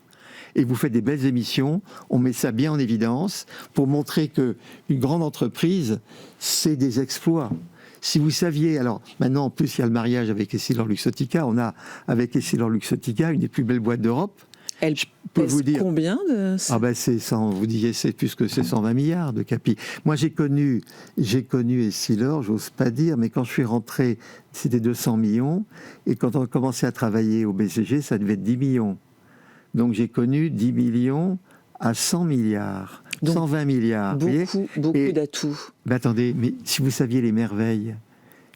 Et vous faites des belles émissions, on met ça bien en évidence pour montrer qu'une grande entreprise, c'est des exploits. Si vous saviez, alors maintenant en plus il y a le mariage avec Essilor-Luxottica, on a avec Essilor-Luxottica une des plus belles boîtes d'Europe. Elle pèse vous dire combien de... vous disiez c'est plus que c'est 120 milliards de capi. Moi j'ai connu Essilor, j'ose pas dire, mais quand je suis rentré, c'était 200 millions, et quand on a commencé à travailler au BCG, ça devait être 10 millions. Donc j'ai connu 10 millions à 100 milliards, donc, 120 milliards. Beaucoup d'atouts. Attendez, mais si vous saviez les merveilles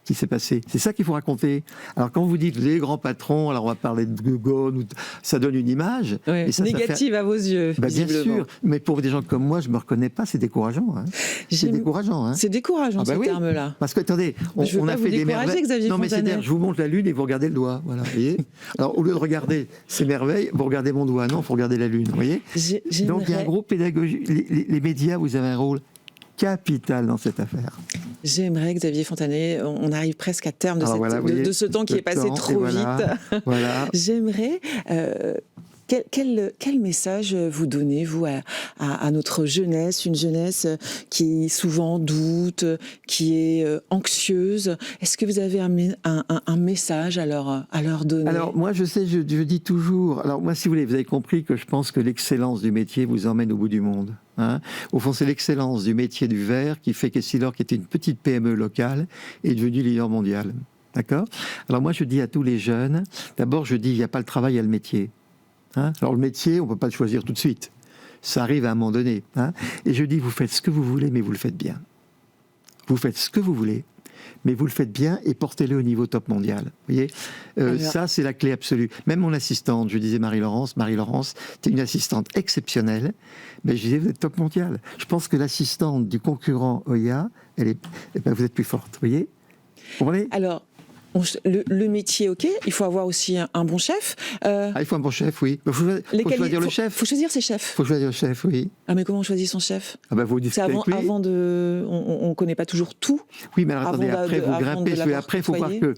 qui s'est passé. C'est ça qu'il faut raconter. Alors quand vous dites les grands patrons, alors on va parler de Gogol, ça donne une image. Oui, négative à vos yeux, bien sûr, mais pour des gens comme moi, je ne me reconnais pas, c'est décourageant. Hein. C'est décourageant. Hein. C'est décourageant ce terme-là. Parce que attendez, on a fait des merveilles. Xavier Fontanet. Mais c'est-à-dire, je vous montre la lune et vous regardez le doigt. Voilà, voyez. Alors au lieu de regarder ces merveilles, vous regardez mon doigt. Non, il faut regarder la lune. Vous voyez. Donc il y a un gros pédagogie. Les médias, vous avez un rôle capital dans cette affaire. J'aimerais, Xavier Fontanet, on arrive presque à terme de ce temps qui est passé trop vite. Voilà. J'aimerais... Quel message vous donnez, vous, à notre jeunesse, une jeunesse qui souvent doute, qui est anxieuse? Est-ce que vous avez un message à leur donner? Alors, moi, je dis toujours... Alors, moi, si vous voulez, vous avez compris que je pense que l'excellence du métier vous emmène au bout du monde. Hein. Au fond, c'est l'excellence du métier du verre qui fait qu'Essilor, qui était une petite PME locale, est devenue leader mondial. D'accord? Alors, moi, je dis à tous les jeunes, d'abord, je dis, il n'y a pas le travail, il y a le métier. Hein? Alors le métier, on ne peut pas le choisir tout de suite. Ça arrive à un moment donné. Hein? Et je dis, vous faites ce que vous voulez, mais vous le faites bien. Vous faites ce que vous voulez, mais vous le faites bien et portez-le au niveau top mondial. Vous voyez, ça, c'est la clé absolue. Même mon assistante, je disais Marie-Laurence, t'es une assistante exceptionnelle, mais je disais, vous êtes top mondial. Je pense que l'assistante du concurrent Oya, vous êtes plus forte. Vous voyez? Vous comprenez? Alors, le métier, ok, il faut avoir aussi un bon chef. Il faut un bon chef, oui. Il faut choisir le chef. Il faut choisir ses chefs. Il faut choisir le chef, oui. Ah, mais comment on choisit son chef? Vous discutez avec lui. Avant de... On ne connaît pas toujours tout. Oui, mais alors, attendez, après, vous grimpez. Après, il faut voir que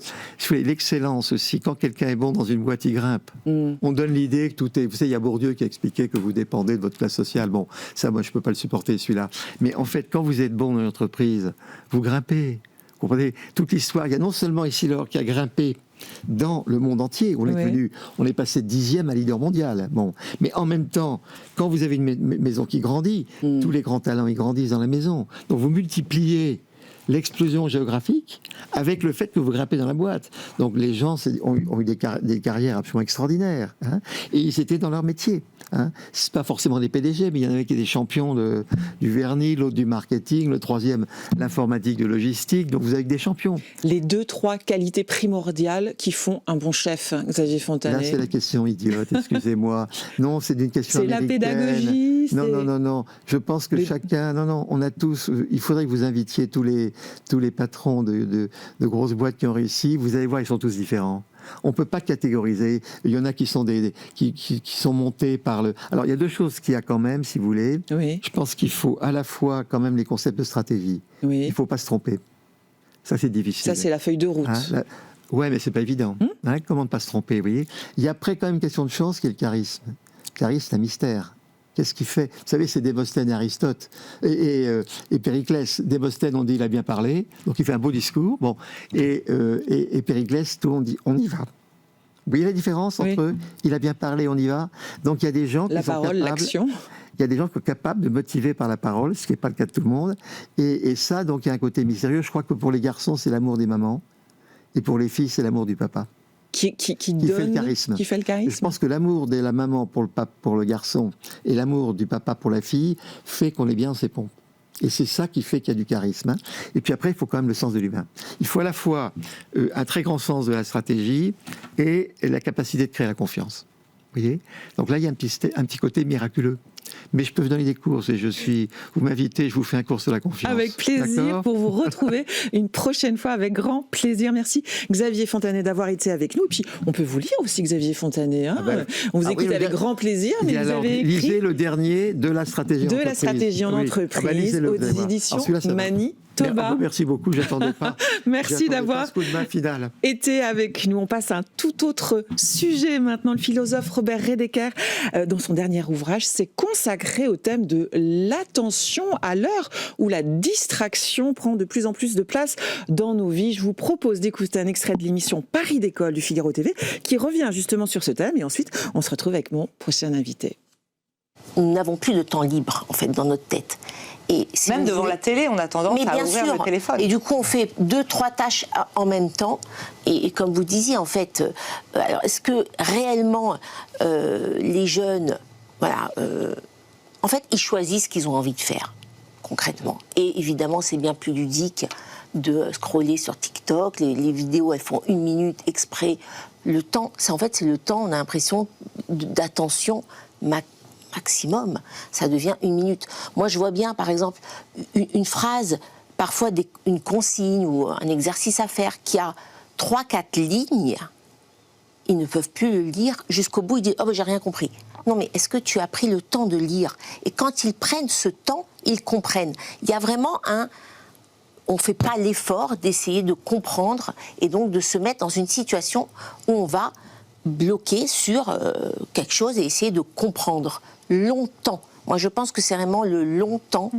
l'excellence aussi, quand quelqu'un est bon dans une boîte, il grimpe. On donne l'idée que tout est... Vous savez, il y a Bourdieu qui a expliqué que vous dépendez de votre classe sociale. Bon, ça, moi, je ne peux pas le supporter, celui-là. Mais en fait, quand vous êtes bon dans une entreprise, vous grimpez. Vous comprenez toute l'histoire. Il y a non seulement Essilor qui a grimpé dans le monde entier, on est passé de 10e à leader mondial. Bon, mais en même temps, quand vous avez une maison qui grandit, tous les grands talents ils grandissent dans la maison. Donc vous multipliez l'explosion géographique avec le fait que vous grimpez dans la boîte. Donc les gens ont eu des carrières absolument extraordinaires. Hein, et ils étaient dans leur métier. Hein. C'est pas forcément des PDG, mais il y en avait qui étaient champions du vernis, l'autre du marketing, le troisième l'informatique, de logistique. Donc vous avez des champions. Les 2-3 qualités primordiales qui font un bon chef, Xavier Fontanet. Là c'est la question idiote, excusez-moi. Non, c'est une question américaine. C'est la pédagogie. Non. Je pense que chacun... Non, on a tous... Il faudrait que vous invitiez tous les patrons de grosses boîtes qui ont réussi. Vous allez voir, ils sont tous différents. On ne peut pas catégoriser. Il y en a qui sont, qui sont montés par le... Alors, il y a deux choses qu'il y a quand même, si vous voulez. Oui. Je pense qu'il faut à la fois quand même les concepts de stratégie. Oui. Il ne faut pas se tromper. Ça, c'est difficile. Ça, c'est la feuille de route. Ouais, mais c'est pas évident. Comment ne pas se tromper, vous voyez? Il y a après quand même une question de chance qui est le charisme. Le charisme, c'est un mystère. Qu'est-ce qu'il fait? Vous savez, c'est Démosthène et Aristote et Périclès. Démosthène, on dit il a bien parlé, donc il fait un beau discours. Bon, et Périclès, tout le monde dit on y va. Vous voyez la différence entre eux? Il a bien parlé, on y va. Donc il y a des gens qui sont capables. L'action. Il y a des gens qui sont capables de motiver par la parole, ce qui n'est pas le cas de tout le monde. Et ça, donc il y a un côté mystérieux. Je crois que pour les garçons, c'est l'amour des mamans, et pour les filles, c'est l'amour du papa. Qui fait le charisme. Qui fait le charisme. Je pense que l'amour de la maman pour le garçon et l'amour du papa pour la fille fait qu'on est bien dans ses pompes. Et c'est ça qui fait qu'il y a du charisme. Hein. Et puis après, il faut quand même le sens de l'humain. Il faut à la fois un très grand sens de la stratégie et la capacité de créer la confiance. Vous voyez ? Donc là, il y a un petit côté miraculeux. Mais je peux vous donner des cours. Vous m'invitez, je vous fais un cours sur la confiance. Avec plaisir. D'accord ? Pour vous retrouver une prochaine fois avec grand plaisir. Merci Xavier Fontanet d'avoir été avec nous. Et puis on peut vous lire aussi Xavier Fontanet. Hein. On vous écoute avec grand plaisir. Mais vous avez écrit... Lisez le dernier de la stratégie en entreprise. De la stratégie en entreprise aux éditions Mani. Thomas. Merci beaucoup, j'attendais pas. Merci d'avoir été avec nous. On passe à un tout autre sujet maintenant. Le philosophe Robert Redeker, dans son dernier ouvrage, s'est consacré au thème de l'attention à l'heure où la distraction prend de plus en plus de place dans nos vies. Je vous propose d'écouter un extrait de l'émission Paris d'école du Figaro TV qui revient justement sur ce thème et ensuite on se retrouve avec mon prochain invité. Nous n'avons plus de temps libre en fait dans notre tête. Et si même devant la télé, on a tendance à ouvrir le téléphone. Et du coup, on fait 2-3 tâches en même temps. Et comme vous disiez, en fait, alors est-ce que réellement les jeunes, voilà, en fait, ils choisissent ce qu'ils ont envie de faire concrètement. Et évidemment, c'est bien plus ludique de scroller sur TikTok. Les vidéos, elles font 1 minute exprès. Le temps, c'est le temps. On a l'impression d'attention maximum, ça devient 1 minute. Moi, je vois bien, par exemple, une phrase, parfois une consigne ou un exercice à faire qui a 3-4 lignes, ils ne peuvent plus le lire jusqu'au bout, ils disent « Oh, ben, j'ai rien compris ». Non, mais est-ce que tu as pris le temps de lire ? Et quand ils prennent ce temps, ils comprennent. Il y a vraiment on ne fait pas l'effort d'essayer de comprendre et donc de se mettre dans une situation où on va bloquer sur quelque chose et essayer de comprendre longtemps. Moi, je pense que c'est vraiment le longtemps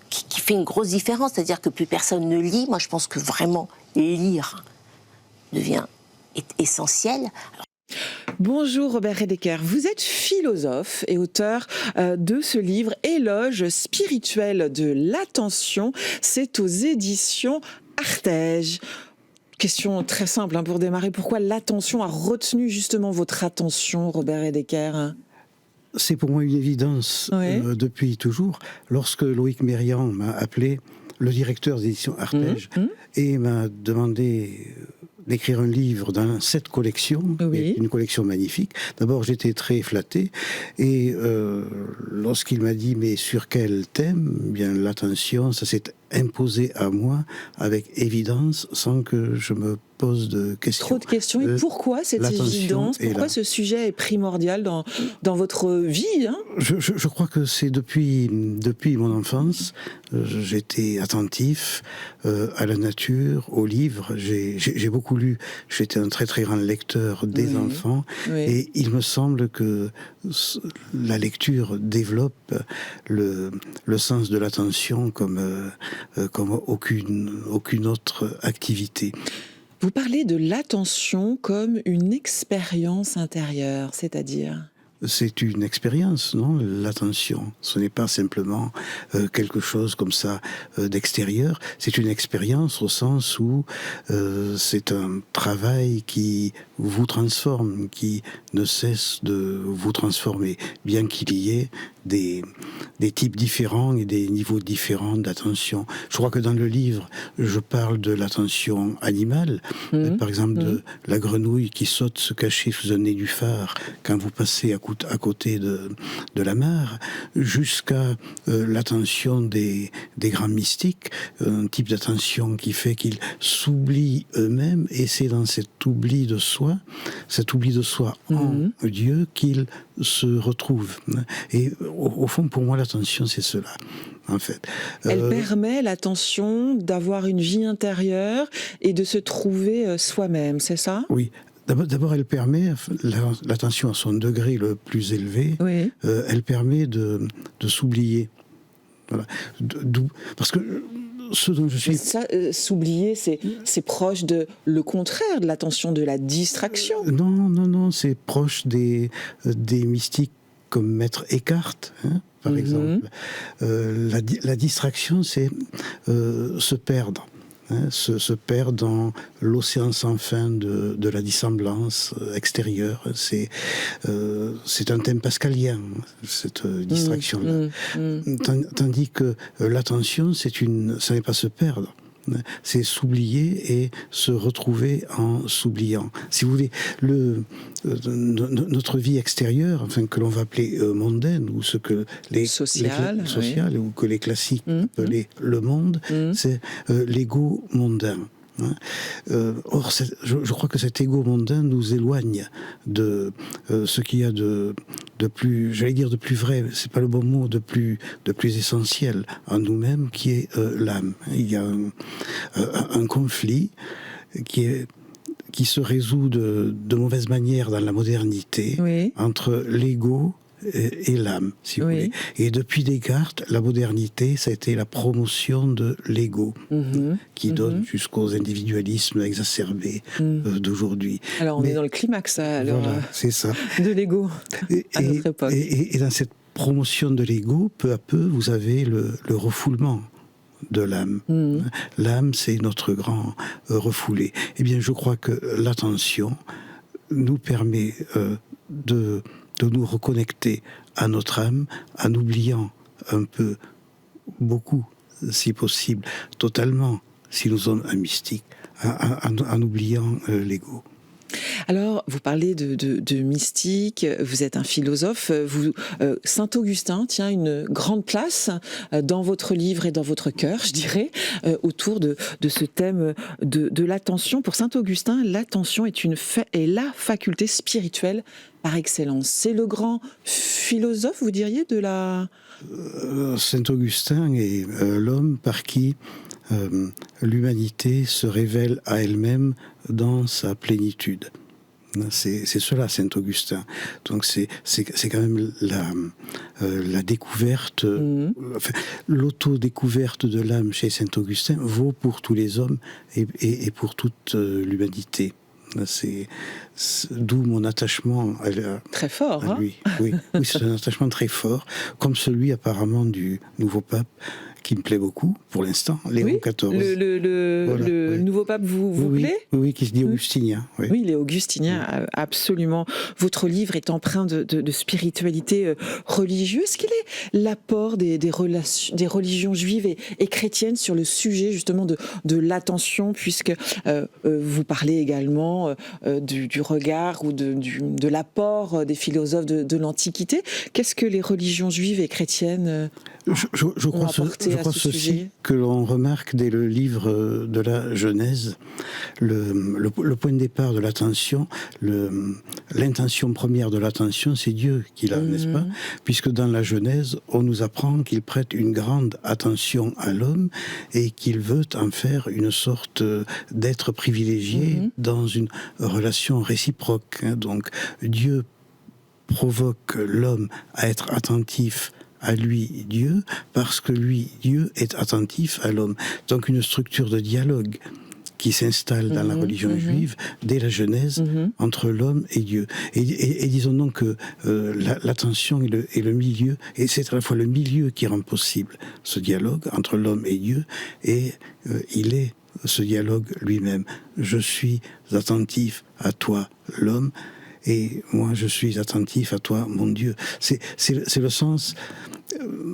qui fait une grosse différence. C'est-à-dire que plus personne ne lit. Moi, je pense que vraiment lire est essentiel. Bonjour Robert Redeker, vous êtes philosophe et auteur de ce livre Éloge spirituel de l'attention. C'est aux éditions Artege. Question très simple pour démarrer. Pourquoi l'attention a retenu justement votre attention, Robert Redeker ? C'est pour moi une évidence depuis toujours. Lorsque Loïc Mérian m'a appelé, le directeur des éditions Artege, et m'a demandé d'écrire un livre dans cette collection, une collection magnifique. D'abord, j'étais très flatté, et lorsqu'il m'a dit « mais sur quel thème ?» Bien, l'attention, ça s'est imposé à moi avec évidence, sans que je me pose de questions. Trop de questions. Et pourquoi cette évidence ? Pourquoi ce sujet est primordial dans votre vie je crois que c'est depuis mon enfance. J'étais attentif à la nature, aux livres. J'ai beaucoup lu. J'étais un très très grand lecteur des enfants. Et il me semble que la lecture développe le sens de l'attention comme aucune autre activité. Vous parlez de l'attention comme une expérience intérieure, c'est-à-dire ? C'est une expérience, non ? L'attention, ce n'est pas simplement quelque chose comme ça d'extérieur. C'est une expérience au sens où c'est un travail qui vous transforme, qui ne cesse de vous transformer, bien qu'il y ait des types différents et des niveaux différents d'attention. Je crois que dans le livre, je parle de l'attention animale, par exemple de la grenouille qui saute se cacher sous un nénuphar quand vous passez à côté de la mer, jusqu'à l'attention des grands mystiques, un type d'attention qui fait qu'ils s'oublient eux-mêmes, et c'est dans cet oubli de soi en Dieu qu'ils se retrouvent. Et au fond, pour moi, l'attention, c'est cela, en fait. Elle permet, l'attention, d'avoir une vie intérieure et de se trouver soi-même, c'est ça ? Oui. D'abord, elle permet, l'attention à son degré le plus élevé, elle permet de s'oublier. Voilà. Parce que ce dont je suis... Ça, s'oublier, c'est proche de le contraire, de l'attention, de la distraction. Non, c'est proche des mystiques comme Maître Eckhart, par exemple. La distraction, c'est se perdre. se perd dans l'océan sans fin de la dissemblance extérieure. C'est un thème pascalien, cette distraction-là. Tandis que l'attention, ça n'est pas se perdre. C'est s'oublier et se retrouver en s'oubliant. Si vous voulez, notre vie extérieure, enfin que l'on va appeler mondaine, ou ce que les sociales, ou que les classiques appelaient le monde, c'est l'ego mondain. Or, je crois que cet ego mondain nous éloigne de ce qu'il y a de plus, j'allais dire de plus vrai, c'est pas le bon mot, de plus essentiel en nous-mêmes, qui est l'âme. Il y a un conflit qui se résout de mauvaise manière dans la modernité entre l'ego et l'âme, si vous voulez. Et depuis Descartes, la modernité, ça a été la promotion de l'ego, qui donne jusqu'aux individualismes exacerbés d'aujourd'hui. Alors on est dans le climax, alors, voilà, c'est ça. De l'ego à notre époque. Et dans cette promotion de l'ego, peu à peu, vous avez le refoulement de l'âme. L'âme, c'est notre grand refoulé. Eh bien, je crois que l'attention nous permet de nous reconnecter à notre âme en oubliant un peu, beaucoup, si possible, totalement, si nous sommes un mystique, en oubliant l'ego. Alors, vous parlez de mystique, vous êtes un philosophe, Saint-Augustin tient une grande place dans votre livre et dans votre cœur, je dirais, autour de ce thème de l'attention. Pour Saint-Augustin, l'attention est la faculté spirituelle par excellence. C'est le grand philosophe, vous diriez, de la... Saint-Augustin est l'homme par qui l'humanité se révèle à elle-même dans sa plénitude. C'est cela, Saint-Augustin. Donc c'est quand même la découverte, enfin, l'auto-découverte de l'âme chez Saint-Augustin vaut pour tous les hommes et pour toute l'humanité. C'est d'où mon attachement très fort, à lui. Oui, c'est un attachement très fort, comme celui apparemment du nouveau pape, qui me plaît beaucoup pour l'instant, Léon XIV. Le nouveau pape vous plaît ? Oui, qui se dit augustinien. Oui, il est augustinien, absolument. Votre livre est empreint de spiritualité religieuse. Quel est l'apport des religions juives et chrétiennes sur le sujet justement de l'attention, puisque vous parlez également du regard ou de l'apport des philosophes de l'Antiquité. Qu'est-ce que les religions juives et chrétiennes je crois ceci que l'on remarque dès le livre de la Genèse, le point de départ de l'attention, l'intention première de l'attention, c'est Dieu qui l'a, n'est-ce pas ? Puisque dans la Genèse, on nous apprend qu'il prête une grande attention à l'homme et qu'il veut en faire une sorte d'être privilégié dans une relation réciproque. Donc Dieu provoque l'homme à être attentif à lui, Dieu, parce que lui, Dieu, est attentif à l'homme. Donc une structure de dialogue qui s'installe dans la religion juive dès la Genèse entre l'homme et Dieu. Et disons donc que l'attention est le milieu, et c'est à la fois le milieu qui rend possible ce dialogue entre l'homme et Dieu, et il est ce dialogue lui-même. Je suis attentif à toi, l'homme, et moi je suis attentif à toi, mon Dieu. C'est le sens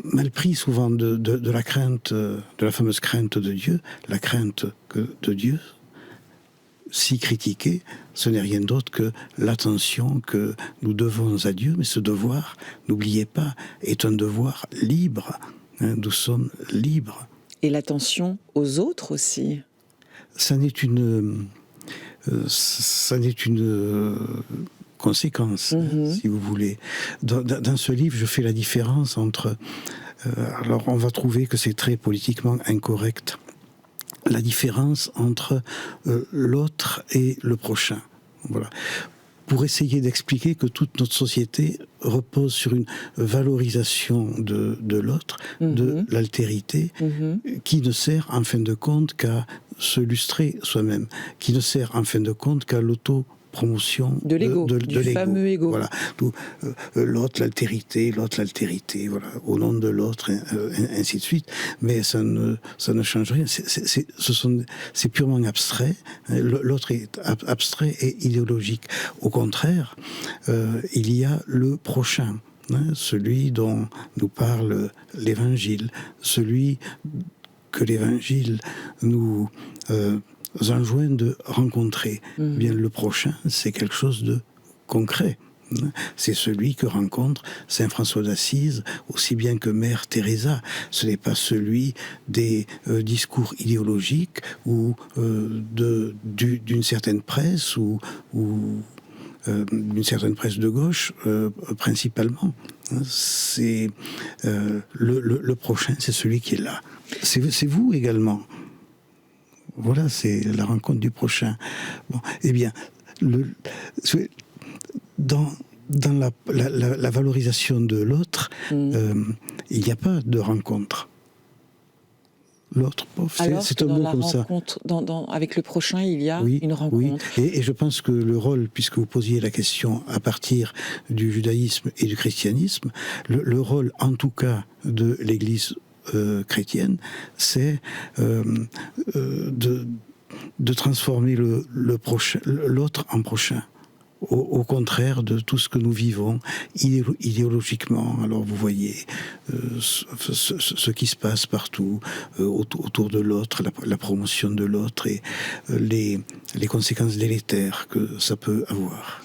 mal pris souvent de la crainte, de la fameuse crainte de Dieu, la crainte de Dieu, si critiquée, ce n'est rien d'autre que l'attention que nous devons à Dieu, mais ce devoir, n'oubliez pas, est un devoir libre. Nous sommes libres. Et l'attention aux autres aussi. Ça n'est une conséquence, si vous voulez. Dans ce livre, je fais la différence entre... alors, on va trouver que c'est très politiquement incorrect. La différence entre l'autre et le prochain. Voilà. Pour essayer d'expliquer que toute notre société repose sur une valorisation de l'autre, de l'altérité, qui ne sert en fin de compte qu'à se lustrer soi-même, qui ne sert en fin de compte qu'à l'auto-promotion. promotion de l'ego, du fameux ego. Voilà, l'autre, l'altérité, voilà, au nom de l'autre, ainsi de suite. Mais ça ne change rien. C'est purement abstrait. L'autre est abstrait et idéologique. Au contraire, il y a le prochain, celui dont nous parle l'Évangile, celui que l'Évangile nous enjoint de rencontrer. Bien, le prochain, c'est quelque chose de concret. C'est celui que rencontre Saint François d'Assise, aussi bien que Mère Teresa. Ce n'est pas celui des discours idéologiques ou d'une certaine presse ou d'une certaine presse de gauche, principalement. C'est le prochain, c'est celui qui est là. C'est vous également. Voilà, c'est la rencontre du prochain. Bon, eh bien, dans la valorisation de l'autre, il n'y a pas de rencontre. L'autre, c'est un mot comme ça. Avec le prochain, il y a une rencontre. Oui. Et je pense que le rôle, puisque vous posiez la question à partir du judaïsme et du christianisme, le rôle, en tout cas, de l'Église chrétienne, c'est de transformer l'autre en prochain. Au contraire de tout ce que nous vivons idéologiquement. Alors vous voyez ce qui se passe partout autour de l'autre, la promotion de l'autre et les conséquences délétères que ça peut avoir.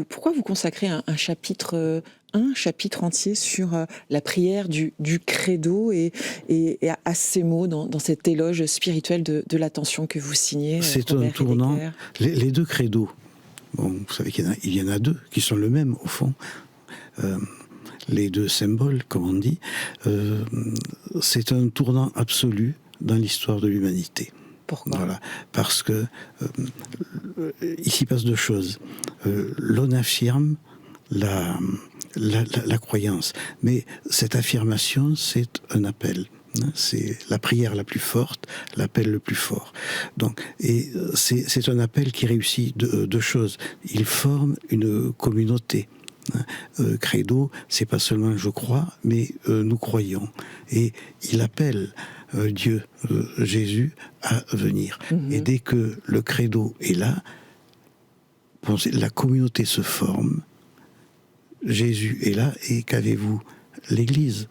Pourquoi vous consacrez un chapitre entier sur la prière du credo et à ces mots dans cet éloge spirituel de l'attention que vous signez? C'est un tournant. Les deux credos. Bon, vous savez qu'il y en a deux qui sont le même, au fond. Les deux symboles, comme on dit. C'est un tournant absolu dans l'histoire de l'humanité. Pourquoi ? Voilà. Parce que ici passe deux choses. L'on affirme la croyance. Mais cette affirmation, c'est un appel. C'est la prière la plus forte, l'appel le plus fort. Donc, et c'est un appel qui réussit deux choses. Il forme une communauté. Credo, c'est pas seulement je crois, mais nous croyons. Et il appelle Dieu, Jésus, à venir. Et dès que le credo est là, la communauté se forme. Jésus est là, et qu'avez-vous ? L'Église.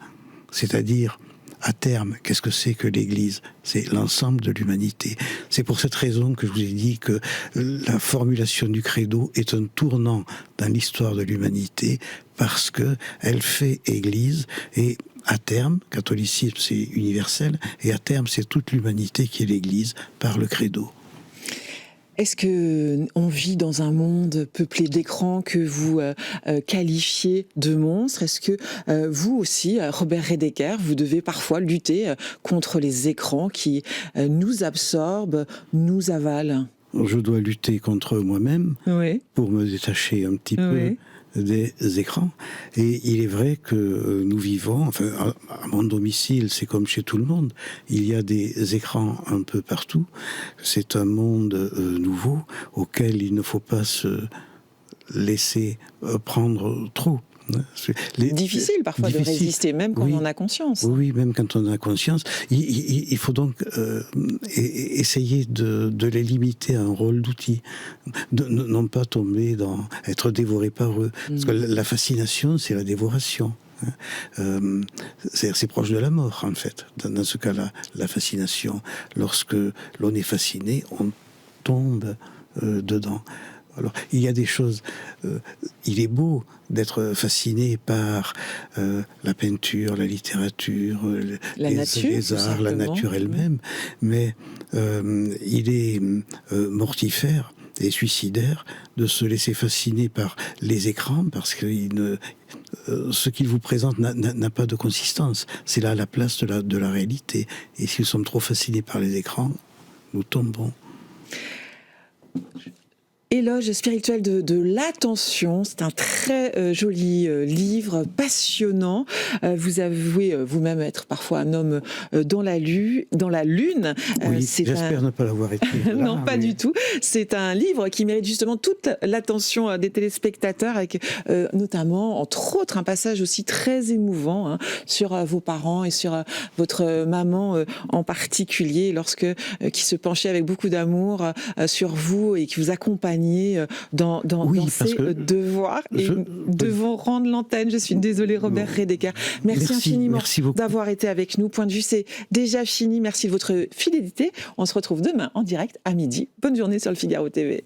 C'est-à-dire, à terme, qu'est-ce que c'est que l'Église ? C'est l'ensemble de l'humanité. C'est pour cette raison que je vous ai dit que la formulation du credo est un tournant dans l'histoire de l'humanité, parce que elle fait Église, et à terme, catholicisme c'est universel, et à terme c'est toute l'humanité qui est l'Église par le credo. Est-ce qu'on vit dans un monde peuplé d'écrans que vous qualifiez de monstre ? Est-ce que vous aussi, Robert Redeker, vous devez parfois lutter contre les écrans qui nous absorbent, nous avalent ? Je dois lutter contre moi-même pour me détacher un petit peu des écrans. Et il est vrai que nous vivons, enfin, à mon domicile, c'est comme chez tout le monde, il y a des écrans un peu partout. C'est un monde nouveau auquel il ne faut pas se laisser prendre trop. Difficile parfois de résister, même quand on en a conscience. Oui, même quand on en a conscience. Il faut donc essayer de les limiter à un rôle d'outil. Non pas tomber être dévoré par eux. Parce que la fascination, c'est la dévoration. C'est proche de la mort, en fait. Dans ce cas-là, la fascination. Lorsque l'on est fasciné, on tombe dedans. Alors, il y a des choses... il est beau d'être fasciné par la peinture, la littérature, les arts, la nature elle-même, mais il est mortifère et suicidaire de se laisser fasciner par les écrans, parce que ce qu'ils vous présentent n'a pas de consistance. C'est là la place de la réalité. Et si nous sommes trop fascinés par les écrans, nous tombons. Éloge spirituel de l'attention. C'est un très joli livre, passionnant. Vous avouez vous-même être parfois un homme dans la lune. Oui, j'espère ne pas l'avoir été. Non, pas du tout. C'est un livre qui mérite justement toute l'attention des téléspectateurs, avec notamment, entre autres, un passage aussi très émouvant sur vos parents et sur votre maman en particulier, qui se penchait avec beaucoup d'amour sur vous et qui vous accompagnait dans ses devoirs. Et devons rendre l'antenne. Je suis désolée, Robert Redeker. Merci infiniment d'avoir été avec nous. Point de vue, c'est déjà fini. Merci de votre fidélité. On se retrouve demain en direct à midi. Bonne journée sur le Figaro TV.